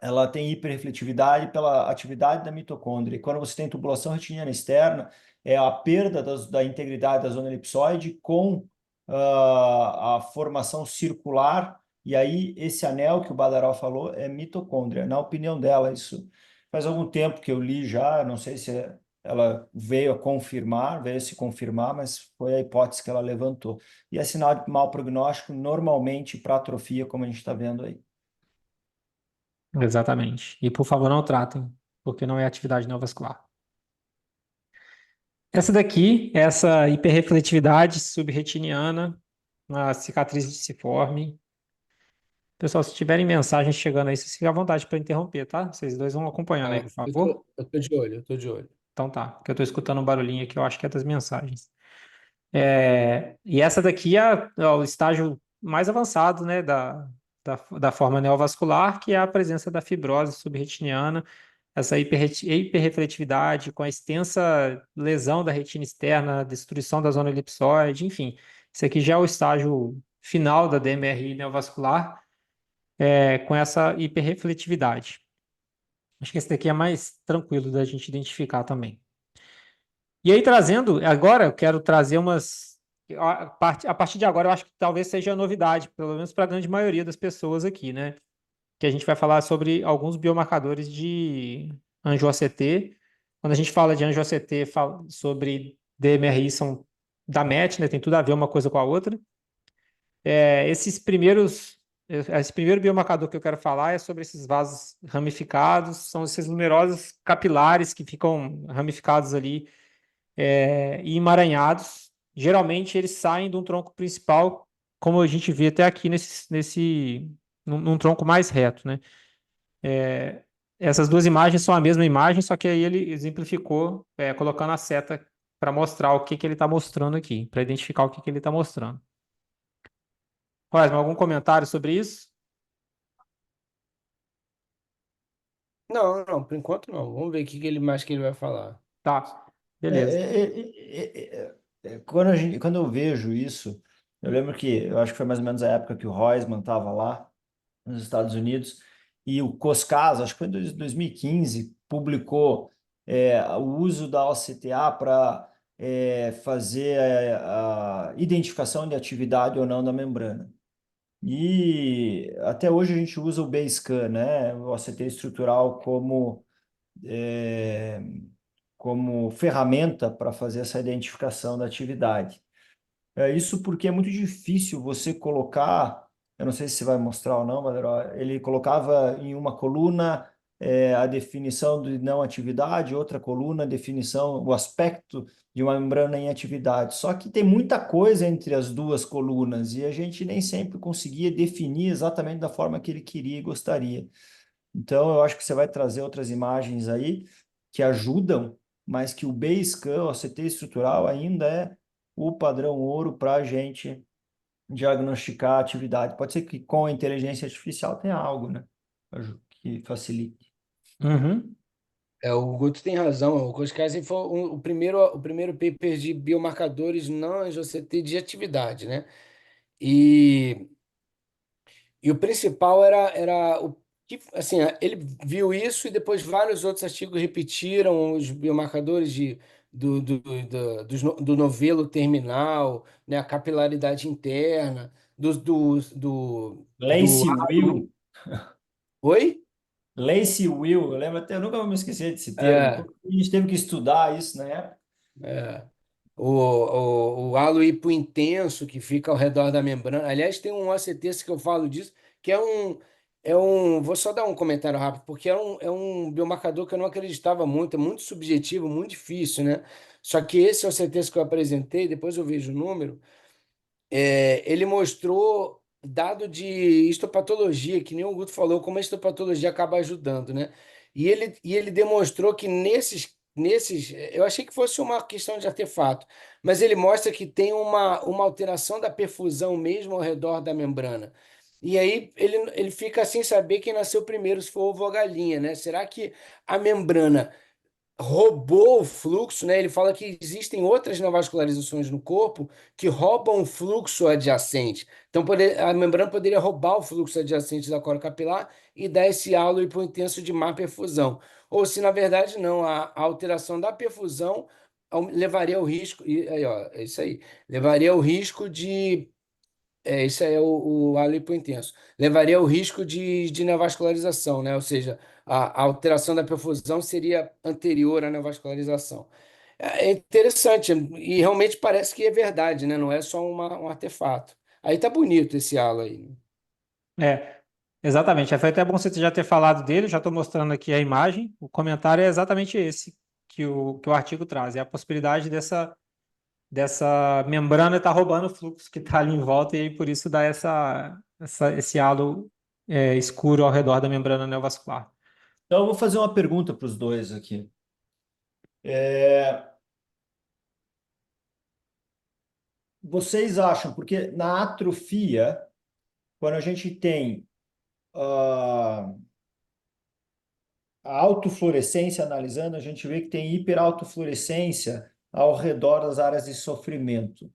ela tem hiperrefletividade pela atividade da mitocôndria. E quando você tem tubulação retiniana externa, é a perda da integridade da zona elipsoide com a formação circular. E aí, esse anel que o Badaró falou é mitocôndria. Na opinião dela, isso faz algum tempo que eu li já, não sei se ela veio a confirmar, veio a se confirmar, mas foi a hipótese que ela levantou. E é sinal de mau prognóstico, normalmente para atrofia, como a gente está vendo aí. Exatamente. E por favor, não tratem, porque não é atividade neovascular. Essa daqui, essa hiperrefletividade subretiniana, uma cicatriz disciforme. Pessoal, se tiverem mensagens chegando aí, vocês ficam à vontade para interromper, tá? Vocês dois vão acompanhando aí, Ah, por favor. eu tô de olho, eu tô de olho. Então tá, porque eu estou escutando um barulhinho aqui, eu acho que é das mensagens. E essa daqui é o estágio mais avançado, né, da forma neovascular, que é a presença da fibrose subretiniana, essa hiperrefletividade com a extensa lesão da retina externa, destruição da zona elipsoide, enfim. Isso aqui já é o estágio final da DMRI neovascular, com essa hiperrefletividade. Acho que esse daqui é mais tranquilo da gente identificar também. E aí, trazendo, agora eu quero trazer umas. A partir de agora, eu acho que talvez seja novidade, pelo menos para a grande maioria das pessoas aqui, né? Que a gente vai falar sobre alguns biomarcadores de angio-ACT. Quando a gente fala de angio-ACT, fala sobre DMRI, são da MET, né? Tem tudo a ver uma coisa com a outra. Esse primeiro biomarcador que eu quero falar é sobre esses vasos ramificados, são esses numerosos capilares que ficam ramificados ali e emaranhados. Geralmente eles saem de um tronco principal, como a gente vê até aqui num tronco mais reto, né? Essas duas imagens são a mesma imagem, só que aí ele exemplificou, colocando a seta para mostrar o que que ele está mostrando aqui, para identificar o que que ele está mostrando. Rosman, algum comentário sobre isso? Não, não, por enquanto não. Vamos ver o que mais que ele vai falar. Tá, É, beleza. é, quando eu vejo isso, eu lembro que eu acho que foi mais ou menos a época que o Roisman estava lá nos Estados Unidos e o Coscas, acho que foi em 2015, publicou o uso da OCTA para fazer a identificação de atividade ou não da membrana. E até hoje a gente usa o Basecamp, né, o OCT estrutural é, como ferramenta para fazer essa identificação da atividade. Isso porque é muito difícil você colocar, eu não sei se você vai mostrar ou não, Valeró, ele colocava em uma coluna a definição de não atividade, outra coluna a definição, o aspecto de uma membrana em atividade. Só que tem muita coisa entre as duas colunas e a gente nem sempre conseguia definir exatamente da forma que ele queria e gostaria. Então, eu acho que você vai trazer outras imagens aí que ajudam, mas que o Basecamp, o CT estrutural, ainda é o padrão ouro para a gente diagnosticar a atividade. Pode ser que com a inteligência artificial tenha algo, né? Que facilite. Uhum. O Guto tem razão. O Coscase foi o primeiro paper de biomarcadores não ANGIOCT de atividade, né? E, e o principal era o que, assim, ele viu isso e depois vários outros artigos repetiram os biomarcadores de do novelo terminal, né, a capilaridade interna, do Lacey Will, Oi? Lacey Will, eu lembro até, eu nunca vou me esquecer desse termo. É, Porque a gente teve que estudar isso na época. é. O halo hipointenso que fica ao redor da membrana. Aliás, tem um OCT que eu falo disso, que vou só dar um comentário rápido, porque é um biomarcador que eu não acreditava muito, é muito subjetivo, muito difícil, né? Só que esse OCT que eu apresentei, depois eu vejo o número, ele mostrou dado de histopatologia, que nem o Guto falou, como a histopatologia acaba ajudando, né? E ele demonstrou que eu achei que fosse uma questão de artefato, mas ele mostra que tem uma alteração da perfusão mesmo ao redor da membrana. E aí ele fica sem saber quem nasceu primeiro, se for ovo ou galinha, né? Será que a membrana roubou o fluxo, né? Ele fala que existem outras neovascularizações no corpo que roubam o fluxo adjacente. Então, a membrana poderia roubar o fluxo adjacente da coroa capilar e dar esse halo hipointenso de má perfusão. Ou se, na verdade, não, a alteração da perfusão levaria ao risco, e aí, ó, é isso aí, levaria ao risco de isso aí é o halo hipointenso. Levaria ao risco de neovascularização, né? Ou seja, a alteração da perfusão seria anterior à neovascularização. É interessante, e realmente parece que é verdade, né? Não é só um artefato. Aí tá bonito esse halo aí, né? É, exatamente. Foi até bom você já ter falado dele, já estou mostrando aqui a imagem. O comentário é exatamente esse que o artigo traz. É a possibilidade dessa membrana estar roubando o fluxo que está ali em volta e aí por isso dá esse halo escuro ao redor da membrana neovascular. Então, eu vou fazer uma pergunta para os dois aqui. É, vocês acham, porque na atrofia, quando a gente tem a autofluorescência analisando, a gente vê que tem hiperautofluorescência ao redor das áreas de sofrimento.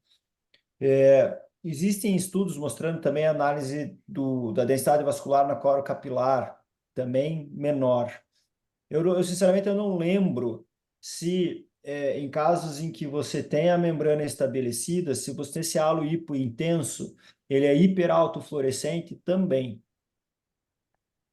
Existem estudos mostrando também a análise da densidade vascular na coro capilar, também menor. Sinceramente, eu não lembro se, em casos em que você tem a membrana estabelecida, se você tem esse halo hipointenso, ele é hiperautofluorescente também.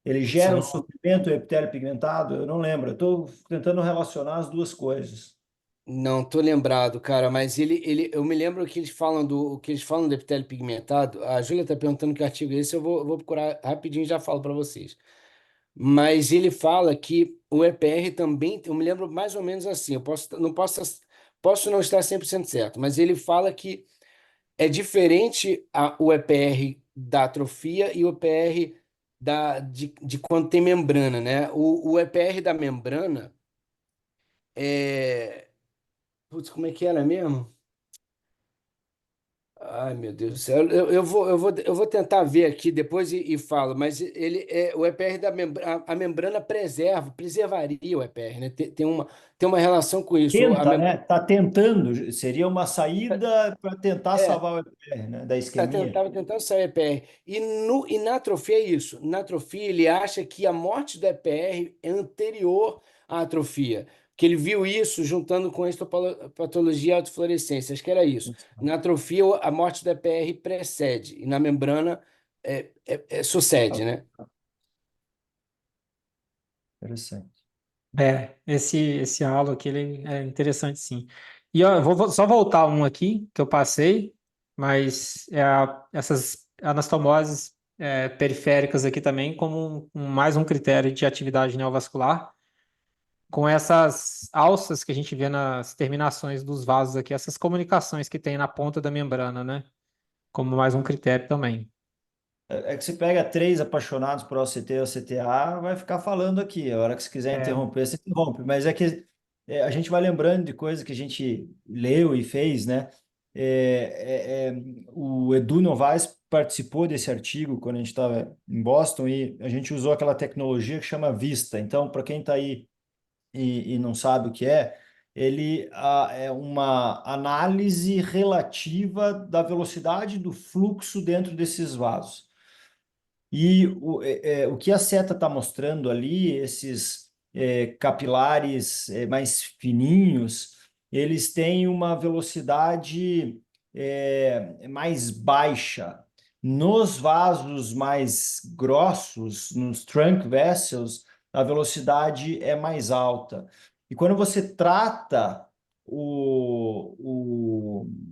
Ele Você gera um não, sofrimento epitélio pigmentado? Eu não lembro. Eu estou tentando relacionar as duas coisas. não tô lembrado, cara, mas eu me lembro que eles falam do epitélio pigmentado. A Júlia tá perguntando que artigo é esse, eu vou procurar rapidinho e já falo para vocês. Mas ele fala que o EPR também, eu me lembro mais ou menos assim, eu posso não estar 100% certo, mas ele fala que é diferente o EPR da atrofia e o EPR de quando tem membrana, né? O EPR da membrana é. Putz, como é que era mesmo? Ai, meu Deus do céu. Eu vou tentar ver aqui depois e falo, mas o EPR da membrana, a membrana preservaria o EPR, né? Tem uma relação com isso. Tenta, né? Está tentando. Seria uma saída para tentar É, salvar o EPR, né? Da isquemia. tentava tentando sair o EPR. E na atrofia é isso. Na atrofia, ele acha que a morte do EPR é anterior à atrofia. Que ele viu isso juntando com a histopatologia e autofluorescência. Acho que era isso. Na atrofia, a morte do EPR precede. E na membrana, sucede, né? Interessante. Esse halo aqui ele é interessante sim. E ó, eu vou só voltar um aqui que eu passei, mas essas anastomoses periféricas aqui também como mais um critério de atividade neovascular, com essas alças que a gente vê nas terminações dos vasos aqui, essas comunicações que tem na ponta da membrana, né? Como mais um critério também. É que se pega três apaixonados por OCT e OCTA, vai ficar falando aqui. A hora que você quiser É, interromper, você interrompe. Mas é que a gente vai lembrando de coisas que a gente leu e fez, né? O Edu Novaes participou desse artigo quando a gente estava em Boston e a gente usou aquela tecnologia que chama Vista. Então, para quem está aí e não sabe o que é, é uma análise relativa da velocidade do fluxo dentro desses vasos. E o que a seta está mostrando ali, esses capilares mais fininhos, eles têm uma velocidade mais baixa. Nos vasos mais grossos, nos trunk vessels, a velocidade é mais alta. E quando você trata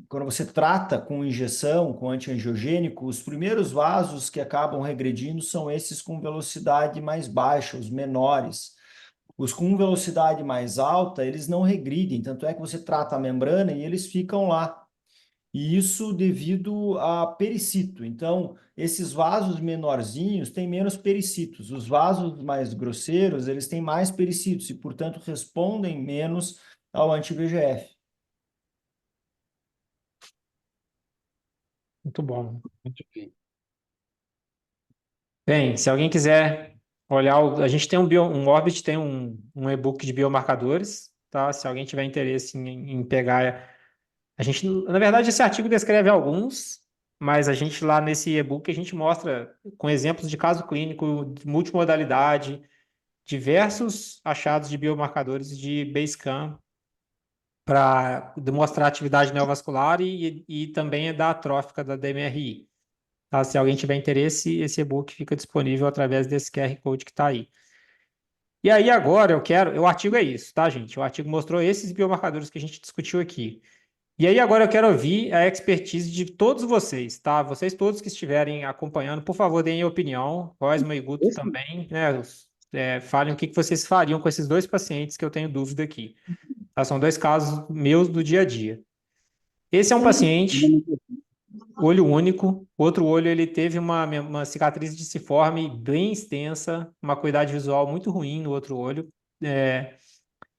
quando você trata com injeção, com antiangiogênico, os primeiros vasos que acabam regredindo são esses com velocidade mais baixa, os menores. Os com velocidade mais alta, eles não regridem, tanto é que você trata a membrana e eles ficam lá. E isso devido a pericito. Então, esses vasos menorzinhos têm menos pericitos. Os vasos mais grosseiros, eles têm mais pericitos e, portanto, respondem menos ao anti-VEGF. Muito bom. Muito bem. Bem, se alguém quiser olhar, a gente tem um Orbit tem um e-book de biomarcadores, tá? Se alguém tiver interesse em pegar, a gente, na verdade, esse artigo descreve alguns, mas a gente lá nesse e-book a gente mostra com exemplos de caso clínico, de multimodalidade, diversos achados de biomarcadores de Basecamp para demonstrar atividade neovascular e também da atrófica da DMRI. Tá? Se alguém tiver interesse, esse e-book fica disponível através desse QR Code que está aí. E aí agora o artigo é isso, tá, gente? O artigo mostrou esses biomarcadores que a gente discutiu aqui. E aí agora eu quero ouvir a expertise de todos vocês, tá? Vocês todos que estiverem acompanhando, por favor, deem a opinião. Rosma e Guto também, né? Falem o que vocês fariam com esses dois pacientes que eu tenho dúvida aqui. Tá? São dois casos meus do dia a dia. Esse é um paciente, olho único, o outro olho ele teve uma cicatriz disciforme bem extensa, uma acuidade visual muito ruim no outro olho.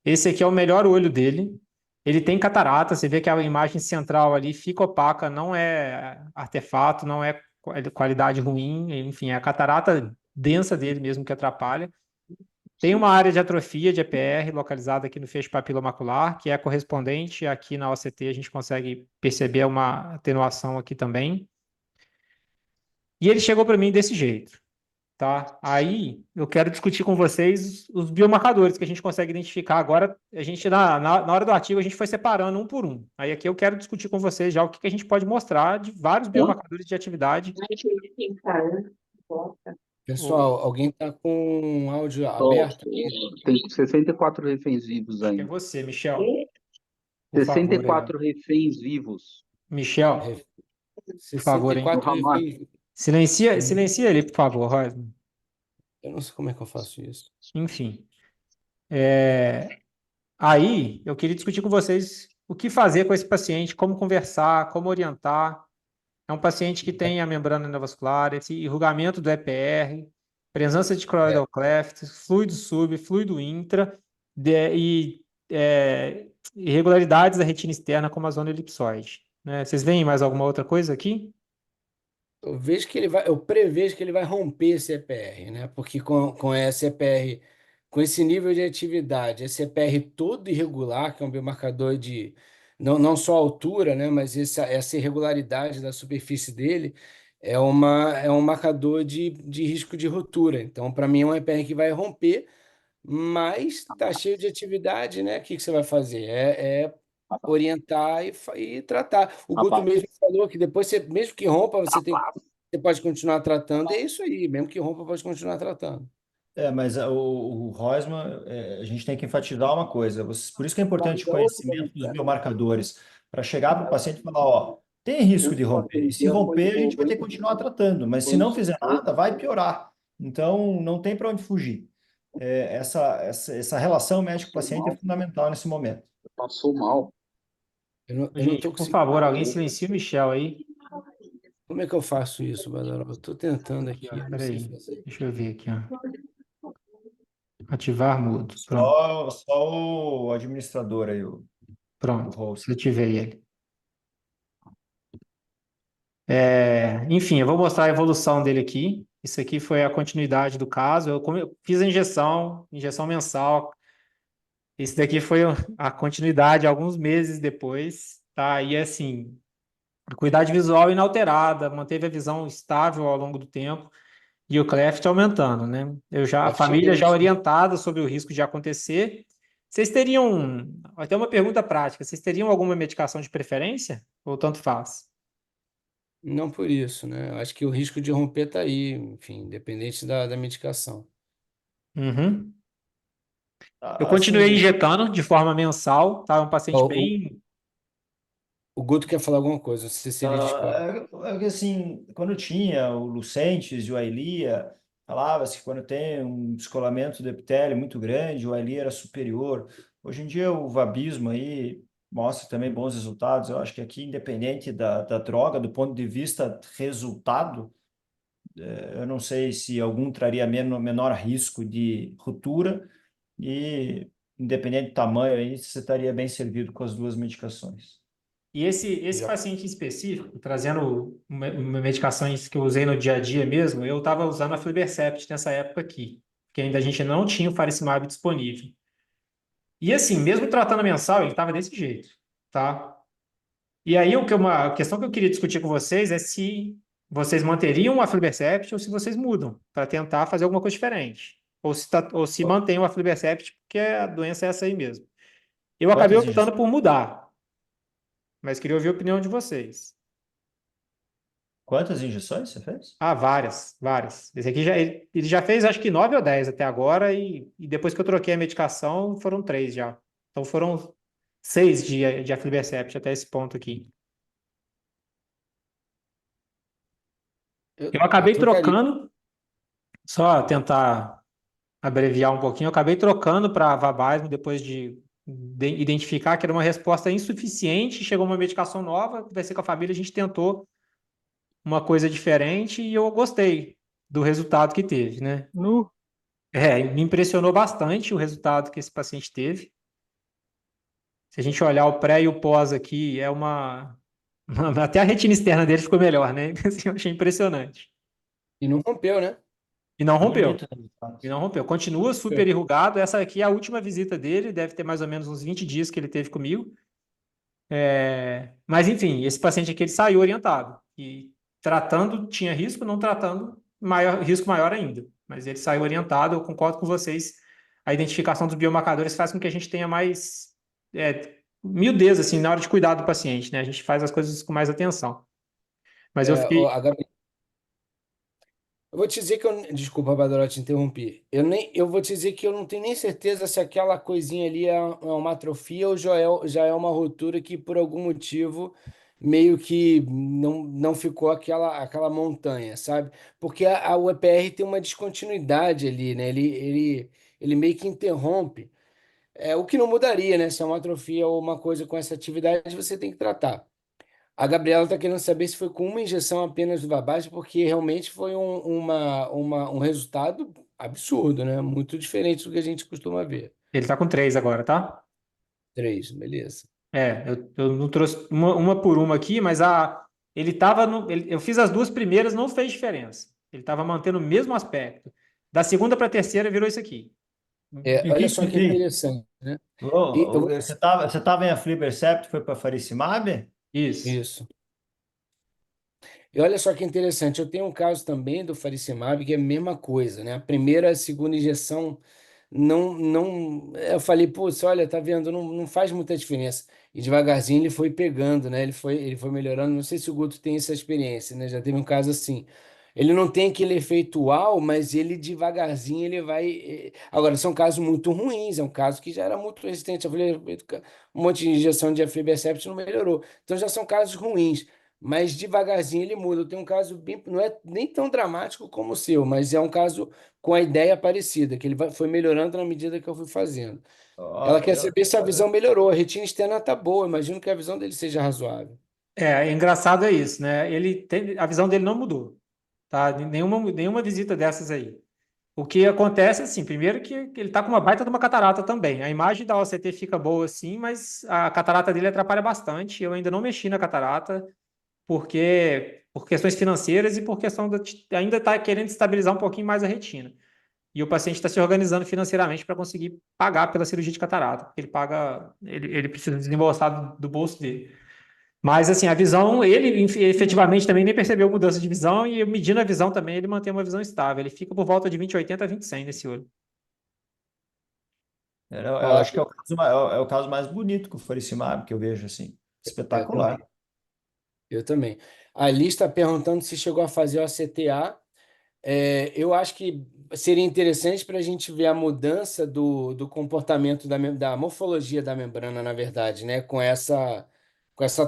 Esse aqui é o melhor olho dele. Ele tem catarata, você vê que a imagem central ali fica opaca, não é artefato, não é qualidade ruim, enfim, é a catarata densa dele mesmo que atrapalha. Tem uma área de atrofia de EPR localizada aqui no feixe papilomacular, que é correspondente aqui na OCT, a gente consegue perceber uma atenuação aqui também. E ele chegou para mim desse jeito, tá? Aí eu quero discutir com vocês os biomarcadores que a gente consegue identificar agora. A gente, na hora do artigo, a gente foi separando um por um. Aí aqui eu quero discutir com vocês já o que a gente pode mostrar de vários biomarcadores de atividade. Pessoal, alguém está com o áudio Ó, aberto aqui? tem 64 reféns vivos Acho que é ainda. você, Michel. Por favor, aí, ó. 64 reféns vivos. Michel, Ref- por favor, hein? 64 No Hamas. reféns. Silencia ele, por favor, Rosman. Eu não sei como é que eu faço isso. Enfim. Aí, eu queria discutir com vocês o que fazer com esse paciente, como conversar, como orientar. É um paciente que tem a membrana neovascular, esse enrugamento do EPR, presença de choroidal cleft, fluido sub, fluido intra irregularidades da retina externa, como a zona elipsoide. Né? Vocês veem mais alguma outra coisa aqui? Eu prevejo que ele vai romper esse EPR, né? Porque com esse EPR, com esse nível de atividade, esse EPR todo irregular, que é um biomarcador de não só altura, né? Mas essa irregularidade da superfície dele é um marcador de risco de rotura. Então, para mim, é um EPR que vai romper, mas está cheio de atividade, né? O que você vai fazer? É orientar e tratar. O Guto mesmo falou que depois, mesmo que rompa, você pode continuar tratando. É isso aí, mesmo que rompa, pode continuar tratando. Mas o Rosman, a gente tem que enfatizar uma coisa. Por isso que é importante o conhecimento dos biomarcadores, para chegar para o paciente e falar, ó, tem risco de romper. E se romper, a gente vai ter que continuar tratando. Mas se não fizer nada, vai piorar. Então, não tem para onde fugir. Essa relação médico-paciente é fundamental nesse momento. Passou mal. Eu não Gente, estou por conseguindo. favor, alguém silencia o Michel aí. Como é que eu faço isso, Badaró? Eu estou tentando aqui. Aqui, ó, Não sei peraí. fazer. Deixa eu ver aqui, ó. Ativar mudo. Pronto. Só o administrador aí, o Pronto. host. Desativei ele. Enfim, eu vou mostrar a evolução dele aqui. Isso aqui foi a continuidade do caso. Eu fiz a injeção mensal. Esse daqui foi a continuidade alguns meses depois, tá? E assim, acuidade visual inalterada, manteve a visão estável ao longo do tempo e o cleft aumentando, né? A família já orientada sobre o risco de acontecer Vocês teriam, até uma pergunta prática, vocês teriam alguma medicação de preferência? Ou tanto faz? Não por isso, né? Eu acho que o risco de romper tá aí, enfim, independente da medicação. Uhum. Eu continuei Assim, injetando de forma mensal, tá? É um paciente Ó, bem. o Guto quer falar alguma coisa, não sei se ele discorda. é que assim, quando tinha o Lucentes e o Eylea, falava-se que quando tem um descolamento do epitélio muito grande, o Eylea era superior. Hoje em dia o Vabismo aí mostra também bons resultados. Eu acho que aqui, independente da droga, do ponto de vista resultado, eu não sei se algum traria menor risco de ruptura e, independente do tamanho, aí você estaria bem servido com as duas medicações. E esse Já. paciente em específico, trazendo medicações que eu usei no dia a dia mesmo, eu estava usando a Aflibercept nessa época aqui, porque ainda a gente não tinha o faricimab disponível. E assim, mesmo tratando mensal, ele estava desse jeito, tá? E aí, uma questão que eu queria discutir com vocês é se vocês manteriam o Aflibercept ou se vocês mudam para tentar fazer alguma coisa diferente. Ou se mantém o Aflibercept, porque a doença é essa aí mesmo. Eu acabei Quantas optando injeções? por mudar, mas queria ouvir a opinião de vocês. Quantas injeções você fez? Ah, várias, várias. Esse aqui ele já fez acho que 9 ou 10 até agora, e depois que eu troquei a medicação, foram 3 já. Então foram 6 de Aflibercept até esse ponto aqui. Eu Eu acabei trocaria. trocando, só tentar abreviar um pouquinho, eu acabei trocando para Vabysmo depois de identificar que era uma resposta insuficiente, chegou uma medicação nova, conversei com a família, a gente tentou uma coisa diferente e eu gostei do resultado que teve, né? Nu. Me impressionou bastante o resultado que esse paciente teve. Se a gente olhar o pré e o pós aqui, até a retina externa dele ficou melhor, né? Assim, eu achei impressionante. E não rompeu, né? E não rompeu. Bonito o resultado. E não rompeu. Continua super enrugado. Essa aqui é a última visita dele, deve ter mais ou menos uns 20 dias que ele teve comigo. Mas, enfim, esse paciente aqui ele saiu orientado. E tratando tinha risco, não tratando, risco maior ainda. Mas ele saiu orientado, eu concordo com vocês. A identificação dos biomarcadores faz com que a gente tenha mais miudez, assim, na hora de cuidar do paciente, né? A gente faz as coisas com mais atenção. Mas eu Ó, fiquei. eu vou te dizer que eu. Desculpa, Badaló, te interrompi. Eu vou te dizer que eu não tenho nem certeza se aquela coisinha ali é uma atrofia ou já é uma rotura que, por algum motivo, meio que não ficou aquela montanha, sabe? Porque o EPR tem uma descontinuidade ali, né? Ele meio que interrompe. O que não mudaria, né? Se é uma atrofia ou uma coisa com essa atividade, você tem que tratar. A Gabriela está querendo saber se foi com uma injeção apenas do Vabage, porque realmente foi um resultado absurdo, né? Muito diferente do que a gente costuma ver. Ele tá com 3 agora, tá? Três, beleza. Eu não trouxe uma por uma aqui, mas ele tava eu fiz as duas primeiras, não fez diferença. Ele estava mantendo o mesmo aspecto. Da segunda para a terceira virou isso aqui. E o Olha que que só você que fez? interessante, né? E eu Ô, vou- você tava em Aflibercept, foi para Faricimab? Isso. Isso. E olha só que interessante, eu tenho um caso também do faricimab que é a mesma coisa, né? A primeira e a segunda injeção não, eu falei, putz, olha, tá vendo, não faz muita diferença. E devagarzinho ele foi pegando, né? Ele foi melhorando. Não sei se o Guto tem essa experiência, né? Já teve um caso assim. Ele não tem aquele efeito uau, mas ele devagarzinho ele vai. Agora, são casos muito ruins, é um caso que já era muito resistente. Eu falei, um monte de injeção de aflibercept não melhorou. Então já são casos ruins, mas devagarzinho ele muda. Eu tenho um caso bem, não é nem tão dramático como o seu, mas é um caso com a ideia parecida, que foi melhorando na medida que eu fui fazendo. Ó, Ela quer saber se a visão melhorou. A retina externa está boa, imagino que a visão dele seja razoável. Engraçado é isso, né? A visão dele não mudou, tá? Nenhuma visita dessas aí. O que acontece, assim, primeiro que ele tá com uma baita de uma catarata também. A imagem da OCT fica boa, assim, mas a catarata dele atrapalha bastante. Eu ainda não mexi na catarata, por questões financeiras e por questão ainda está querendo estabilizar um pouquinho mais a retina. E o paciente está se organizando financeiramente para conseguir pagar pela cirurgia de catarata, porque ele precisa desembolsar do bolso dele. Mas, assim, a visão, ele efetivamente também nem percebeu mudança de visão e medindo a visão também, ele mantém uma visão estável. Ele fica por volta de 20/80 a 20/100 nesse olho. Eu Ó, acho que é o caso, é o caso mais bonito que o Faricimab, que eu vejo assim. eu também. Espetacular. Eu também. A Liz está perguntando se chegou a fazer o ACTA. Eu acho que seria interessante para a gente ver a mudança do comportamento da morfologia da membrana, na verdade, né? Com essa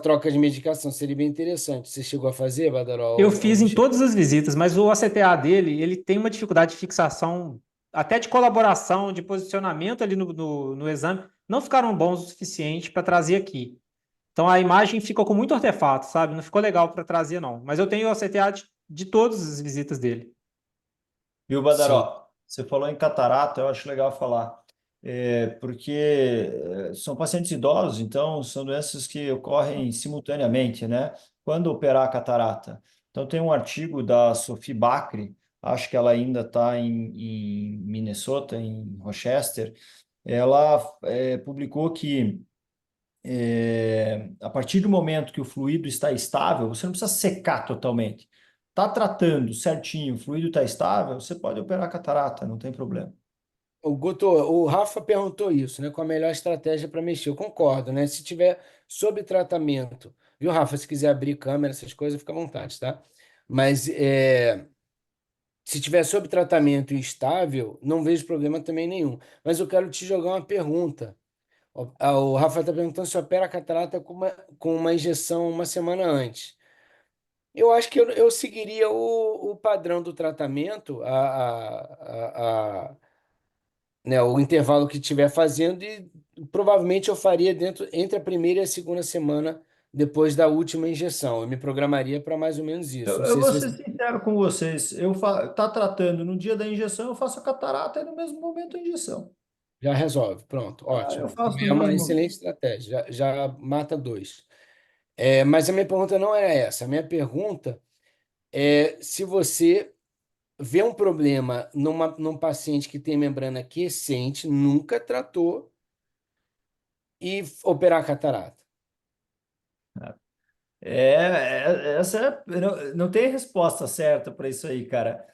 troca de medicação. Seria bem interessante. Você chegou a fazer, Eu Badaró, ou fiz não em chegou? todas as visitas, mas o ACTA dele, ele tem uma dificuldade de fixação, até de colaboração, de posicionamento ali no exame, não ficaram bons o suficiente para trazer aqui. Então a imagem ficou com muito artefato, sabe? Não ficou legal para trazer, não. Mas eu tenho o ACTA de todas as visitas dele. E o Sim. Badaró, você falou em catarata, eu acho legal falar, porque são pacientes idosos, então são doenças que ocorrem simultaneamente, né? Quando operar a catarata. Então tem um artigo da Sophie Bakri, acho que ela ainda está em Minnesota, em Rochester, ela publicou que a partir do momento que o fluido está estável, você não precisa secar totalmente. Está tratando certinho, o fluido está estável, você pode operar a catarata, não tem problema. O Guto, o Rafa perguntou isso, né? Qual a melhor estratégia para mexer? Eu concordo, né? Se tiver sob tratamento, viu, Rafa? Se quiser abrir câmera, essas coisas, fica à vontade, tá? Mas se tiver sob tratamento e estável, não vejo problema também nenhum. Mas eu quero te jogar uma pergunta. O Rafa está perguntando se opera a catarata com uma injeção uma semana antes. Eu acho que eu seguiria o padrão do tratamento, né, o intervalo que estiver fazendo, e provavelmente eu faria entre a primeira e a segunda semana depois da última injeção. Eu me programaria para mais ou menos isso. Não Eu sei se vou ser você sincero com vocês, tá tratando no dia da injeção, eu faço a catarata e no mesmo momento a injeção. já resolve. Pronto, Eu ótimo. faço no É uma mesmo momento. excelente estratégia. Já mata dois. Mas a minha pergunta não era essa. A minha pergunta é se você vê um problema num paciente que tem membrana quiescente, nunca tratou, e operar a catarata. Não tem resposta certa para isso aí, cara.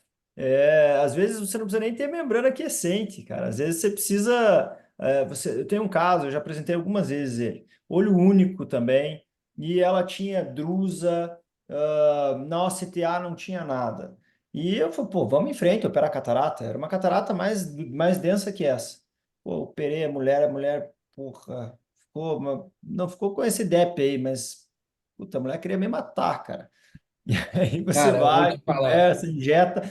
Às vezes você não precisa nem ter membrana quiescente, cara. Às vezes você precisa. Eu tenho um caso, eu já apresentei algumas vezes ele. Olho único também, e ela tinha drusa, na OCTA não tinha nada. E eu falei, pô, vamos em frente, operar catarata. Era uma catarata mais densa que essa. Pô, operei a mulher, porra, não ficou com esse DEP aí, mas. Puta, a mulher queria me matar, cara. E aí você Cara, eu vou vai, te falar. conversa, injeta.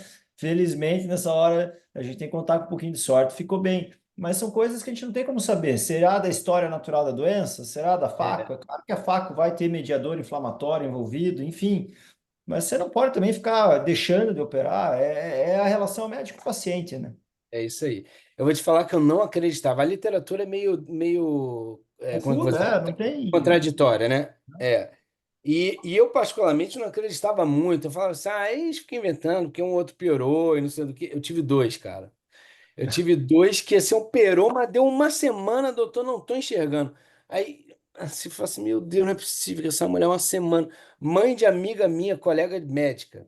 Felizmente, nessa hora, a gente tem que contar com um pouquinho de sorte. Ficou bem. Mas são coisas que a gente não tem como saber. Será da história natural da doença? Será da É, faco? É claro que a faco vai ter mediador inflamatório envolvido, enfim. Mas você não pode também ficar deixando de operar. É a relação médico-paciente, né? é isso aí. Eu vou te falar que eu não acreditava. A literatura é meio como é que eu vou Confuso, dizer? não tem. Contraditória, né? E eu, particularmente, não acreditava muito. Eu falava assim, eles ficam inventando, porque um outro piorou e não sei do que. Eu tive dois, cara. Eu tive dois que assim, operou, mas deu uma semana, doutor, não tô enxergando. Aí se fala assim, meu Deus, não é possível que essa mulher é uma semana. Mãe de amiga minha, colega médica,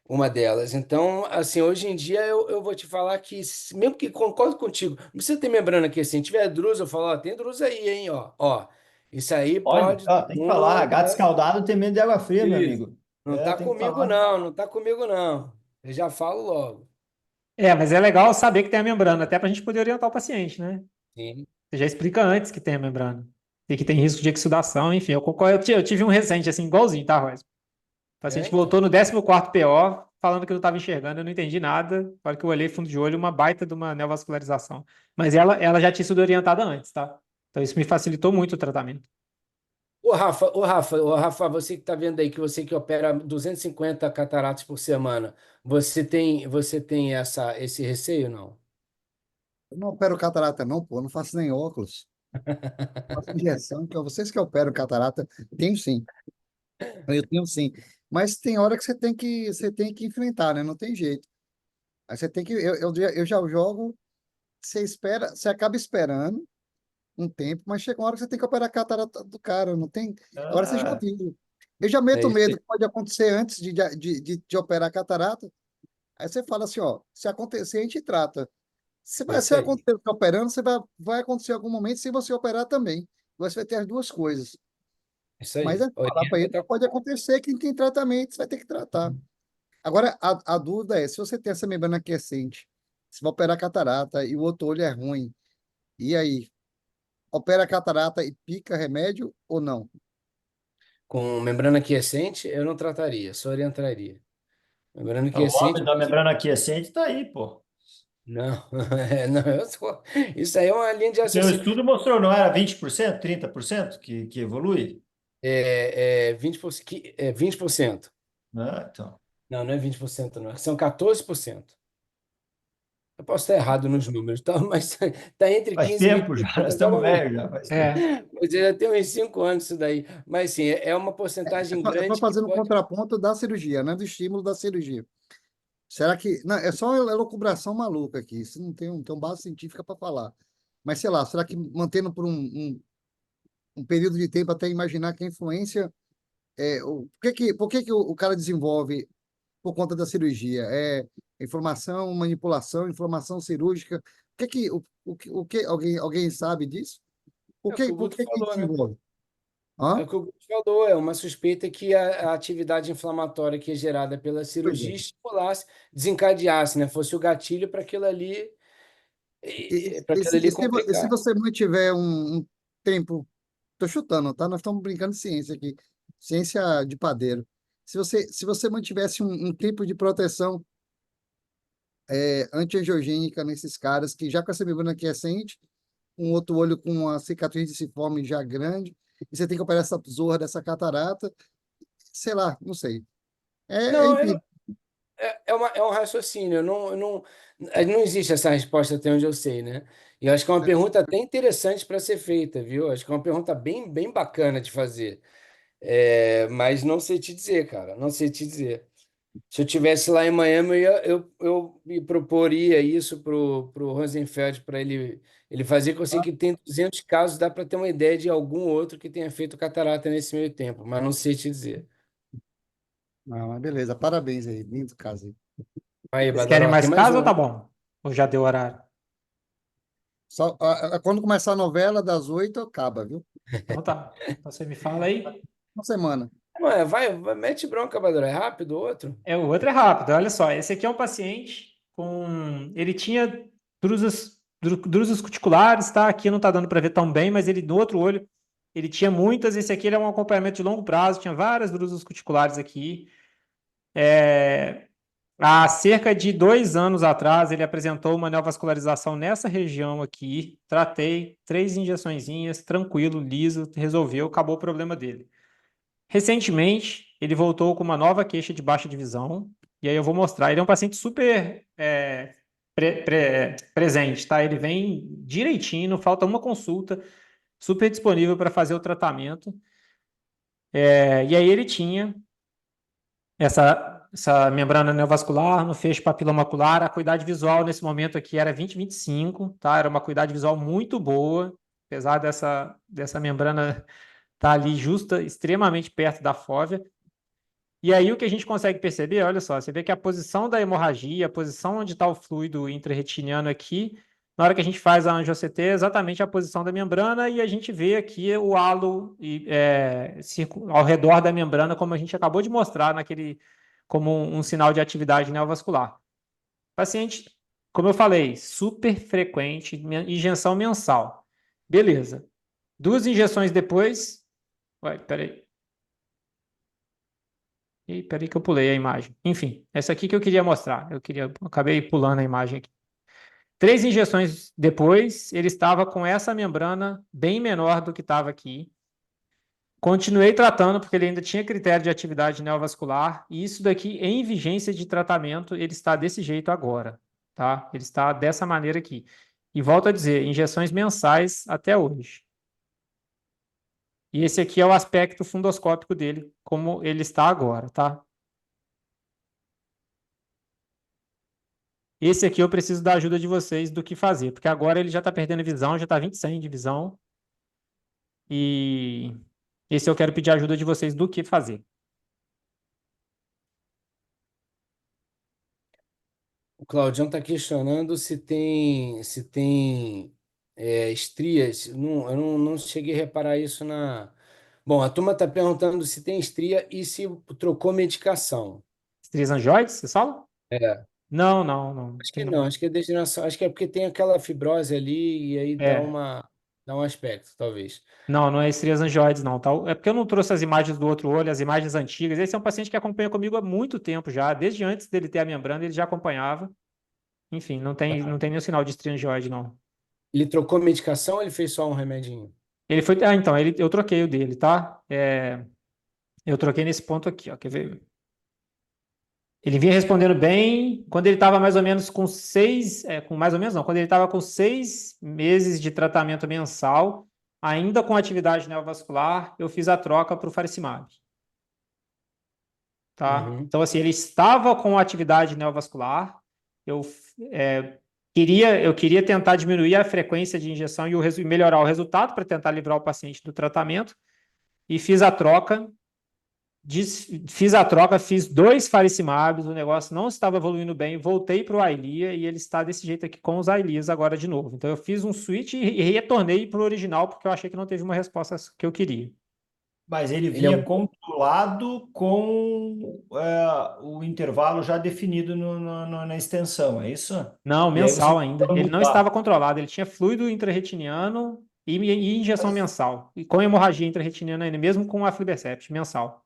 uma delas. Então, assim, hoje em dia eu vou te falar que, mesmo que concordo contigo, não precisa ter membrana aqui assim. Se tiver drusa, eu falo, ó, tem drusa aí, hein, ó. Ó, isso aí Olha, pode. ó, tem que falar. Gato escaldado tem medo de água fria, meu Isso. amigo. Não tá Tem que comigo, falar. não, não tá comigo, não. Eu já falo logo. Mas é legal saber que tem a membrana, até para a gente poder orientar o paciente, né? Sim. Você já explica antes que tem a membrana. E que tem risco de exsudação, enfim. Eu tive um recente, assim, igualzinho, tá, Royce? O paciente Então. voltou no 14º PO, falando que não estava enxergando, eu não entendi nada. Na hora que eu olhei fundo de olho, uma baita de uma neovascularização. Mas ela já tinha sido orientada antes, tá? Então isso me facilitou muito o tratamento. Ô Rafa, você que está vendo aí, que você que opera 250 cataratas por semana, você tem esse receio, não? Eu não opero catarata, não, pô. Eu não faço nem óculos. Faço injeção. Então, vocês que operam catarata, tenho sim. Eu tenho sim. Mas tem hora que você tem que enfrentar, né? Não tem jeito. Aí você tem que. Eu já jogo, você espera, você acaba esperando um tempo, mas chega uma hora que você tem que operar a catarata do cara. Não tem. Agora você já Ah, viu. Eu já É meto isso medo aí. que pode acontecer antes de operar a catarata. Aí você fala assim, ó, se acontecer, a gente trata. Você É vai, isso você vai aí. acontecer, tá operando, vai acontecer em algum momento se você operar também. Você vai ter as duas coisas. Isso Mas aí. é falar para ele, pode acontecer que quem tratamento, você vai ter que tratar. Agora, a dúvida é, se você tem essa membrana aquecente, se vai operar catarata e o outro olho é ruim, e aí? Opera catarata e pica remédio ou não? Com membrana quiescente, eu não trataria, só orientaria. Membrana O quiescente, homem da membrana aquiescente está aí, pô. não, não, isso aí é uma linha de Seu raciocínio. estudo mostrou, não era 20%, 30% que evolui? É 20%, 20%. Então. Não, não é 20% não, são 14%. Eu posso estar errado nos números, tá? Mas está entre Faz 15% e tempo já, nós 20%, estamos velhos já, faz tempo. É, mas já tem uns 5 anos isso daí. Mas sim, é uma porcentagem Eu estou grande que fazendo um pode. contraponto da cirurgia, né? Do estímulo da cirurgia. Será que. Não, é só elucubração maluca aqui. Isso não tem base científica para falar. Mas sei lá, será que mantendo por um período de tempo até imaginar que a influência. Por que que o cara desenvolve por conta da cirurgia? É inflamação, manipulação, inflamação cirúrgica. Alguém sabe disso? É o que o Por Guto que que falou, né? desenvolve? É Hã? o que o Guto falou, é uma suspeita que a atividade inflamatória que é gerada pela Pois é. cirurgia estimulasse, desencadeasse, né? Fosse o gatilho para aquilo ali E se complicar. você mantiver um tempo, tô chutando, tá? Nós estamos brincando de ciência aqui, ciência de padeiro. Se você mantivesse um tempo de proteção antiangiogênica nesses caras que já com essa membrana quiescente, um outro olho com uma cicatriz de ciforme já grande, e você tem que operar essa zorra dessa catarata, sei lá, não sei. É Não, empírico. é um raciocínio. Não existe essa resposta até onde eu sei, né? E eu acho que é uma pergunta até interessante para ser feita, viu? Acho que é uma pergunta bem, bem bacana de fazer. Mas não sei te dizer, cara. Não sei te dizer. Se eu tivesse lá em Miami, eu me proporia isso pro Rosenfeld, para ele fazer, que eu sei que tem 200 casos, dá para ter uma ideia de algum outro que tenha feito catarata nesse meio tempo, mas não sei te dizer. Não, mas beleza, parabéns aí, lindo caso aí. Aí, vocês querem Badaró, tem mais mais caso ou um. tá bom? Ou já deu horário? Quando começar a novela, das 8 acaba, viu? Então tá. Então você me fala aí. Uma semana. Não, mete bronca, Badaró. É rápido o outro? O outro é rápido, olha só. Esse aqui é um paciente com. Ele tinha drusas cuticulares, tá? Aqui não tá dando para ver tão bem, mas ele no outro olho ele tinha muitas. Esse aqui era um acompanhamento de longo prazo, tinha várias drusas cuticulares aqui. Há cerca de 2 anos atrás, ele apresentou uma neovascularização nessa região aqui. Tratei 3 injeçõezinhas, tranquilo, liso, resolveu, acabou o problema dele. Recentemente, ele voltou com uma nova queixa de baixa divisão, e aí eu vou mostrar. Ele é um paciente super presente, tá? Ele vem direitinho, não falta uma consulta, super disponível para fazer o tratamento. E aí ele tinha essa membrana neovascular no feixe papilomacular. A acuidade visual nesse momento aqui era 20/25, tá? Era uma acuidade visual muito boa, apesar dessa membrana estar ali justa, extremamente perto da fóvea. E aí o que a gente consegue perceber, olha só, você vê que a posição da hemorragia, a posição onde está o fluido intrarretiniano aqui, na hora que a gente faz a angiocT, é exatamente a posição da membrana e a gente vê aqui o halo ao redor da membrana, como a gente acabou de mostrar como um sinal de atividade neovascular. Paciente, como eu falei, super frequente, injeção mensal. Beleza. 2 injeções depois. Peraí. E peraí que eu pulei a imagem. Enfim, essa aqui que eu queria mostrar. Acabei pulando a imagem aqui. 3 injeções depois, ele estava com essa membrana bem menor do que estava aqui. Continuei tratando porque ele ainda tinha critério de atividade neovascular. E isso daqui, em vigência de tratamento, ele está desse jeito agora, tá? Ele está dessa maneira aqui. E volto a dizer, injeções mensais até hoje. E esse aqui é o aspecto fundoscópico dele, como ele está agora, tá? Esse aqui eu preciso da ajuda de vocês do que fazer, porque agora ele já está perdendo visão, já está 20/100 de visão. E esse eu quero pedir ajuda de vocês do que fazer. O Claudião está questionando se tem estrias. Não, eu não cheguei a reparar isso na. Bom, a turma está perguntando se tem estria e se trocou medicação. Estrias você fala? É, Não, não, não. acho Tem que não, não. acho que é degeneração, acho que é porque tem aquela fibrose ali e aí É. dá um aspecto, talvez. Não, não é estrias angioides, não, tá? É porque eu não trouxe as imagens do outro olho, as imagens antigas. Esse é um paciente que acompanha comigo há muito tempo já. Desde antes dele ter a membrana, ele já acompanhava. Enfim, não tem nenhum sinal de estria angioide, não. Ele trocou medicação ou ele fez só um remedinho? Ele foi. Ah, então, eu troquei o dele, tá? Eu troquei nesse ponto aqui, ó. Quer ver? Ele vinha respondendo bem quando ele estava mais ou menos com com mais ou menos não, quando ele estava com 6 meses de tratamento mensal, ainda com atividade neovascular, eu fiz a troca para o faricimab, tá? Uhum. Então, assim, ele estava com atividade neovascular, eu eu queria tentar diminuir a frequência de injeção e melhorar o resultado para tentar livrar o paciente do tratamento, e fiz a troca. Fiz a troca, fiz 2 faricimabs, o negócio não estava evoluindo bem, voltei para o Eylea e ele está desse jeito aqui com os Eyleas agora de novo. Então eu fiz um switch e retornei para o original porque eu achei que não teve uma resposta que eu queria. Mas ele Ele é vinha o controlado com o intervalo já definido na extensão, é isso? Não, E aí você mensal ainda. pode Ele não estava mudar. controlado, ele tinha fluido intrarretiniano e injeção mensal. E com hemorragia intrarretiniana ainda, mesmo com aflibercept mensal.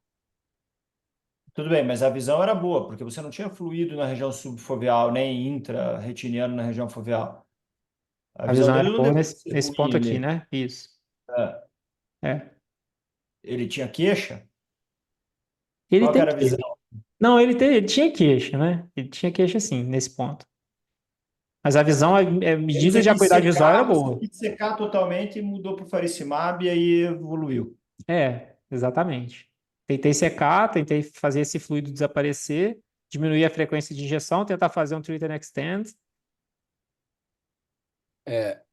Tudo bem, mas a visão era boa, porque você não tinha fluido na região subfoveal, nem intra-retiniano na região foveal. A A visão visão era dele não boa deveria nesse, ser nesse ruim ponto aqui, ali. né? Isso. É. É. Ele tinha queixa? Ele Qual que tem era a visão? queixa. Não, ele tinha queixa, né? Ele tinha queixa sim, nesse ponto. Mas a visão, medida Você de quis acuidade visual era secar, você boa. quis secar totalmente e mudou para o faricimab e aí evoluiu. Exatamente. Tentei secar, tentei fazer esse fluido desaparecer, diminuir a frequência de injeção, tentar fazer um treat and extend.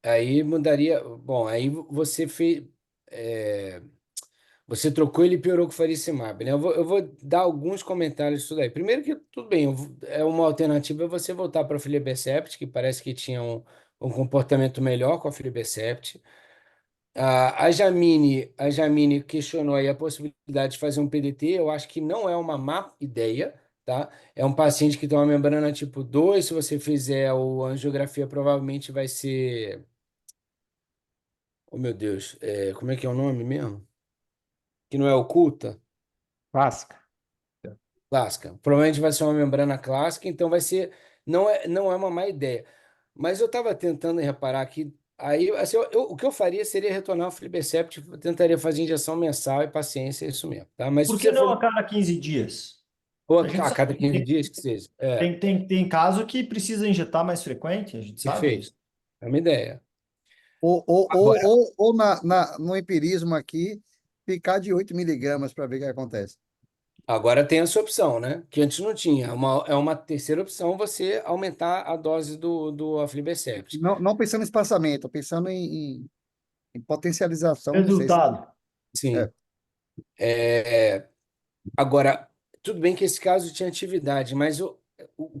aí mudaria. Bom, aí você fez. é, Você trocou ele e piorou com o faricimab, né? Eu vou dar alguns comentários disso daí. Primeiro que, tudo bem, é uma alternativa você voltar para a aflibercept, que parece que tinha um comportamento melhor com a aflibercept. A Jamine questionou aí a possibilidade de fazer um PDT. Eu acho que não é uma má ideia, tá? É um paciente que tem uma membrana tipo 2. Se você fizer a angiografia, provavelmente vai ser... Oh, meu Deus, como é que é o nome mesmo? Que não é oculta? Clássica. Clássica. Provavelmente vai ser uma membrana clássica, então vai ser. Não é uma má ideia. Mas eu estava tentando reparar que. Aí, assim, o que eu faria seria retornar ao Flibercept, eu tentaria fazer injeção mensal e paciência, é isso mesmo, tá? Mas se Por que você não for. a cada 15 dias? Ou A gente a sabe cada que 15 dias, que seja. tem caso que precisa injetar mais frequente, a gente sabe Perfeito. isso. É uma ideia. Ou, ou, ou, Agora, ou no empirismo aqui, ficar de 8 miligramas para ver o que acontece. agora tem essa opção, né? Que antes não tinha. É uma terceira opção você aumentar a dose do Aflibercept. Não, não pensando em espaçamento, pensando em potencialização, não sei se. Resultado. É. Sim. É, Agora, tudo bem que esse caso tinha atividade, mas o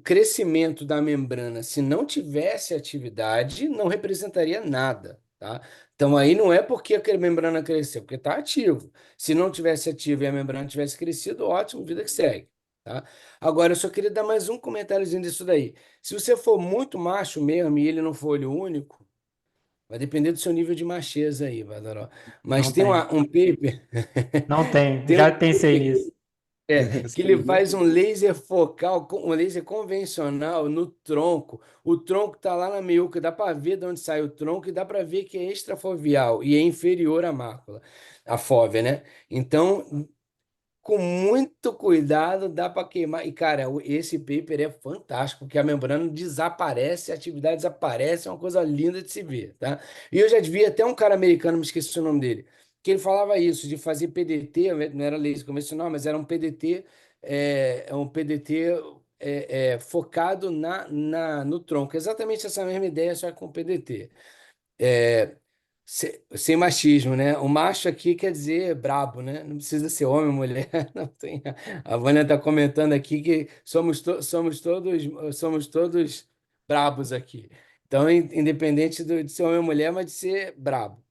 crescimento da membrana, se não tivesse atividade, não representaria nada, tá? Então aí não é porque a membrana cresceu, porque está ativo. Se não tivesse ativo e a membrana tivesse crescido, ótimo, vida que segue, tá? Agora, eu só queria dar mais um comentáriozinho disso daí. Se você for muito macho mesmo e ele não for olho único, vai depender do seu nível de macheza aí, Vadaró. Mas Não tem tem. um paper, Não tem. tem um Já pensei nisso. que ele faz um laser focal, um laser convencional no tronco. O tronco está lá na meiuca, dá para ver de onde sai o tronco e dá para ver que é extrafoveal e é inferior à mácula, à fóvea, né? Então, com muito cuidado, dá para queimar. E, cara, esse paper é fantástico, porque a membrana desaparece, a atividade desaparece, é uma coisa linda de se ver, tá? E eu já vi até um cara americano, me esqueci o nome dele, que ele falava isso, de fazer PDT, não era laser convencional, mas era um PDT, um PDT focado no tronco. Exatamente essa mesma ideia, só que com PDT. É, sem machismo, né? O macho aqui quer dizer brabo, né? Não precisa ser homem ou mulher. Não tem... A Vânia está comentando aqui que somos todos brabos aqui. Então, independente de ser homem ou mulher, mas de ser brabo.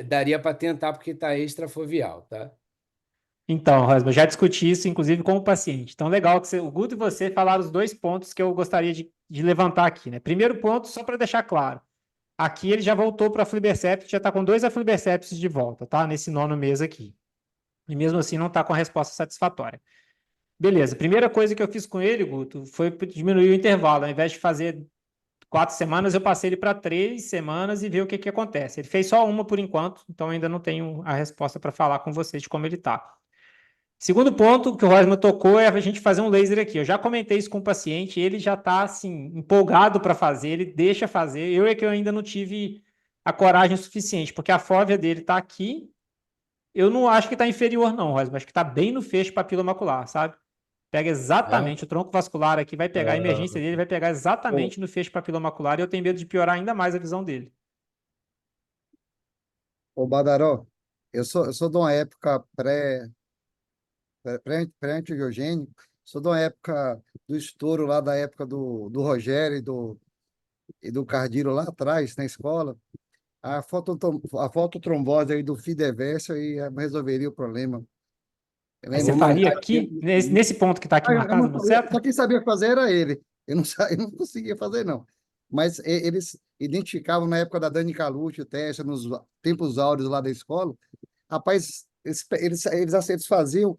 Daria para tentar porque está extrafovial, tá? Então, Rosma, eu já discuti isso, inclusive, com o paciente. Então, legal que o Guto e você falaram os dois pontos que eu gostaria de levantar aqui, né? Primeiro ponto, só para deixar claro. Aqui ele já voltou para a aflibercept, já está com 2 aflibercepts de volta, tá? Nesse 9º mês aqui. E mesmo assim não está com a resposta satisfatória. Beleza, primeira coisa que eu fiz com ele, Guto, foi diminuir o intervalo. Ao invés de fazer 4 semanas, eu passei ele para 3 semanas e ver o que que acontece. Ele fez só uma por enquanto, então ainda não tenho a resposta para falar com vocês de como ele está. Segundo ponto que o Rosman tocou é a gente fazer um laser aqui. Eu já comentei isso com o paciente, ele já está assim, empolgado para fazer, ele deixa fazer. Eu é que eu ainda não tive a coragem suficiente, porque a fóvea dele está aqui. Eu não acho que está inferior, não, Rosman. Acho que está bem no feixe papilomacular, sabe? Pega É. exatamente o tronco vascular aqui, vai pegar a emergência dele, vai pegar Ô, exatamente no feixe papilomacular e eu tenho medo de piorar ainda mais a visão dele. Ô, Badaró, eu sou de uma época pré-antibiogênico, sou de uma época do estouro lá da época do Rogério e do Cardilo lá atrás, na escola. A fototrombose aí do Fideverso aí resolveria o problema. Aí você Lembra? vamos faria lá. aqui, nesse ponto que está aqui Eu marcado não no sabia, seto? só quem sabia fazer era ele. Eu não conseguia fazer, não. Mas eles identificavam na época da Dani Calucci, o teste, nos tempos áureos lá da escola. Rapaz, eles faziam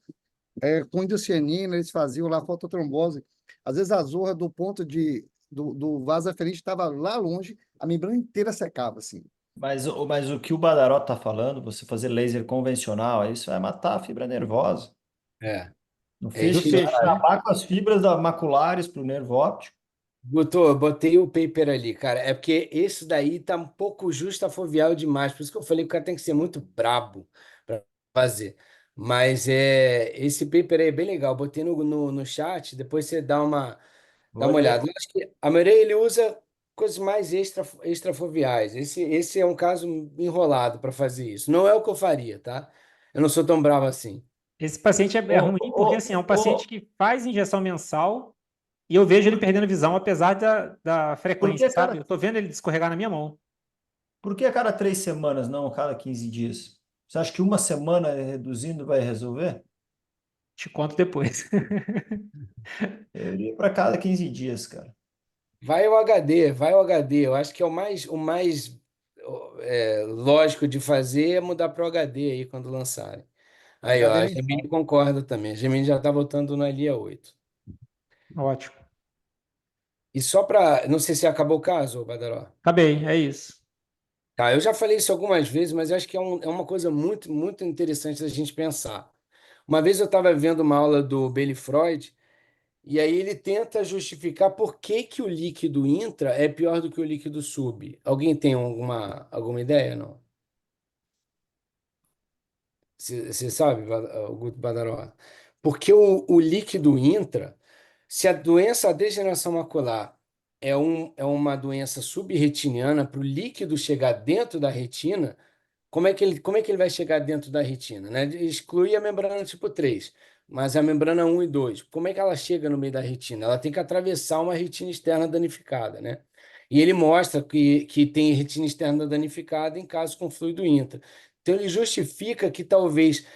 com indocianina, eles faziam lá fototrombose. Às vezes a zorra do ponto do vaso aferente estava lá longe, a membrana inteira secava, assim. Mas o que o Badaró está falando, você fazer laser convencional, isso vai matar a fibra nervosa. É, No é Do feixe, isso vai fecho, mesmo. né? acabar com as fibras maculares para o nervo óptico. Botei o paper ali, cara. É porque esse daí tá um pouco justafovial demais. Por isso que eu falei que o cara tem que ser muito brabo para fazer. Mas esse paper aí é bem legal. Botei no chat, depois você Vou dá uma olhar. olhada. Eu acho que a maioria ele usa coisas mais extrafoviais. Esse é um caso enrolado para fazer isso. Não é o que eu faria, tá? Eu não sou tão bravo assim. Esse paciente é Ô, ruim porque assim, é um ô, paciente ô, que faz injeção mensal e eu vejo ele por, perdendo visão, apesar da por frequência, que sabe? Eu cada, tô vendo ele escorregar na minha mão. por que a cada 3 semanas, não a cada 15 dias? Você acha que uma semana reduzindo vai resolver? Te conto depois. Eu iria para cada 15 dias, cara. Vai o HD. Eu acho que é o mais lógico de fazer é mudar para o HD aí quando lançarem. Aí, ó, HD a nem Gemini fala. concorda também. A Gemini já está voltando na Lia 8. Ótimo. E só para. Não sei se acabou o caso, Badaró. Acabei, é isso. Tá, eu já falei isso algumas vezes, mas eu acho que é uma coisa muito, muito interessante da gente pensar. Uma vez eu estava vendo uma aula do Bailey Freud, e aí ele tenta justificar por que que o líquido intra é pior do que o líquido sub. Alguém tem alguma ideia, não? Você sabe, o Guto Badaró? Porque o líquido intra, se a doença, a degeneração macular, é uma doença subretiniana, para o líquido chegar dentro da retina, como é que ele vai chegar dentro da retina, né? Exclui a membrana tipo 3, mas a membrana um e 2, como é que ela chega no meio da retina? Ela tem que atravessar uma retina externa danificada, né? E ele mostra que tem retina externa danificada em casos com fluido intra. Então ele justifica que talvez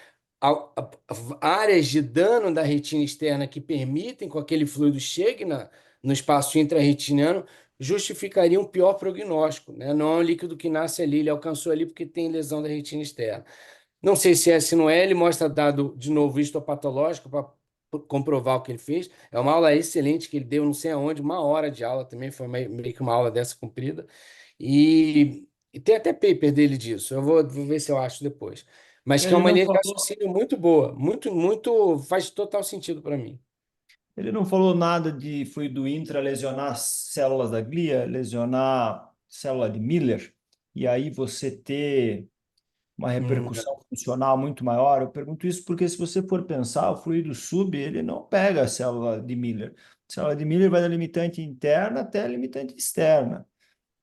áreas de dano da retina externa que permitem que aquele fluido chegue no espaço intrarretiniano justificaria um pior prognóstico, né? Não é um líquido que nasce ali, ele alcançou ali porque tem lesão da retina externa. Não sei se é, se não é, ele mostra dado de novo histopatológico para comprovar o que ele fez. É uma aula excelente que ele deu, não sei aonde, 1 hora de aula também, foi meio que uma aula dessa comprida. E tem até paper dele disso, eu vou ver se eu acho depois. Mas que é Ele uma não linha de falou, raciocínio muito boa, muito, muito, faz total sentido para mim. ele não falou nada de fluido intra lesionar células da glia, lesionar célula de Miller, e aí você ter uma repercussão funcional muito maior. Eu pergunto isso porque se você for pensar, o fluido sub, ele não pega a célula de Miller. A célula de Miller vai da limitante interna até a limitante externa.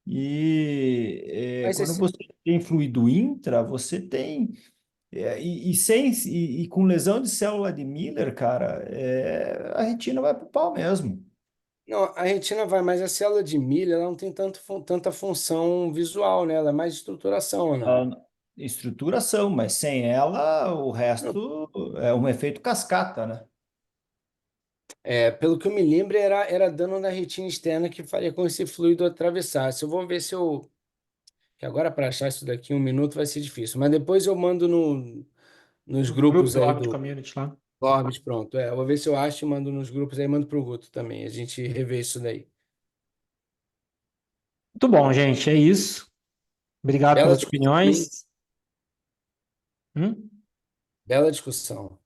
E Mas quando esse, você tem fluido intra, você tem. E com lesão de célula de Miller, cara, a retina vai pro pau mesmo. não, a retina vai, mas a célula de milha, ela não tem tanta função visual, né? Ela é mais estruturação, ou não? A estruturação, mas sem ela, o Não. resto é um efeito cascata, né? Pelo que eu me lembro, era dano na retina externa que faria com que esse fluido atravessasse. Eu vou ver se eu. Que agora para achar isso daqui em um minuto vai ser difícil, mas depois eu mando nos No grupo grupos do aí Orbit do Community lá. Orbit, pronto. Eu vou ver se eu acho e mando nos grupos aí, mando pro Guto também. A gente revê isso daí. Muito bom, gente. É isso. Obrigado Bela pelas discussão, hein? opiniões. Hum? Bela discussão.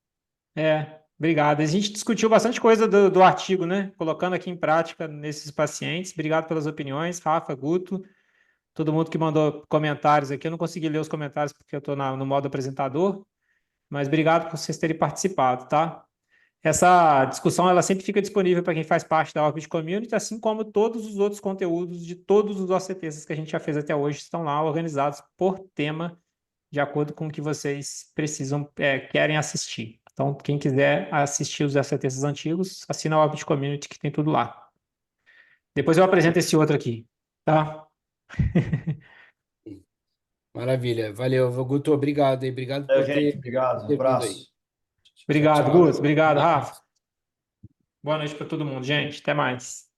Obrigado. A gente discutiu bastante coisa do artigo, né? Colocando aqui em prática nesses pacientes. Obrigado pelas opiniões, Rafa, Guto, todo mundo que mandou comentários aqui. Eu não consegui ler os comentários porque eu estou no modo apresentador, mas obrigado por vocês terem participado, tá? Essa discussão ela sempre fica disponível para quem faz parte da Orbit Community, assim como todos os outros conteúdos de todos os OCTs que a gente já fez até hoje estão lá organizados por tema, de acordo com o que vocês precisam, querem assistir. Então, quem quiser assistir os OCTs antigos, assina a Orbit Community que tem tudo lá. Depois eu apresento esse outro aqui, tá? Maravilha. Valeu, Guto. Obrigado aí. Obrigado É, por gente, ter, obrigado, ter vindo aí. abraço. Tchau, Obrigado, tchau. Gus. Obrigado, Rafa. Boa noite para todo mundo, gente. Até mais.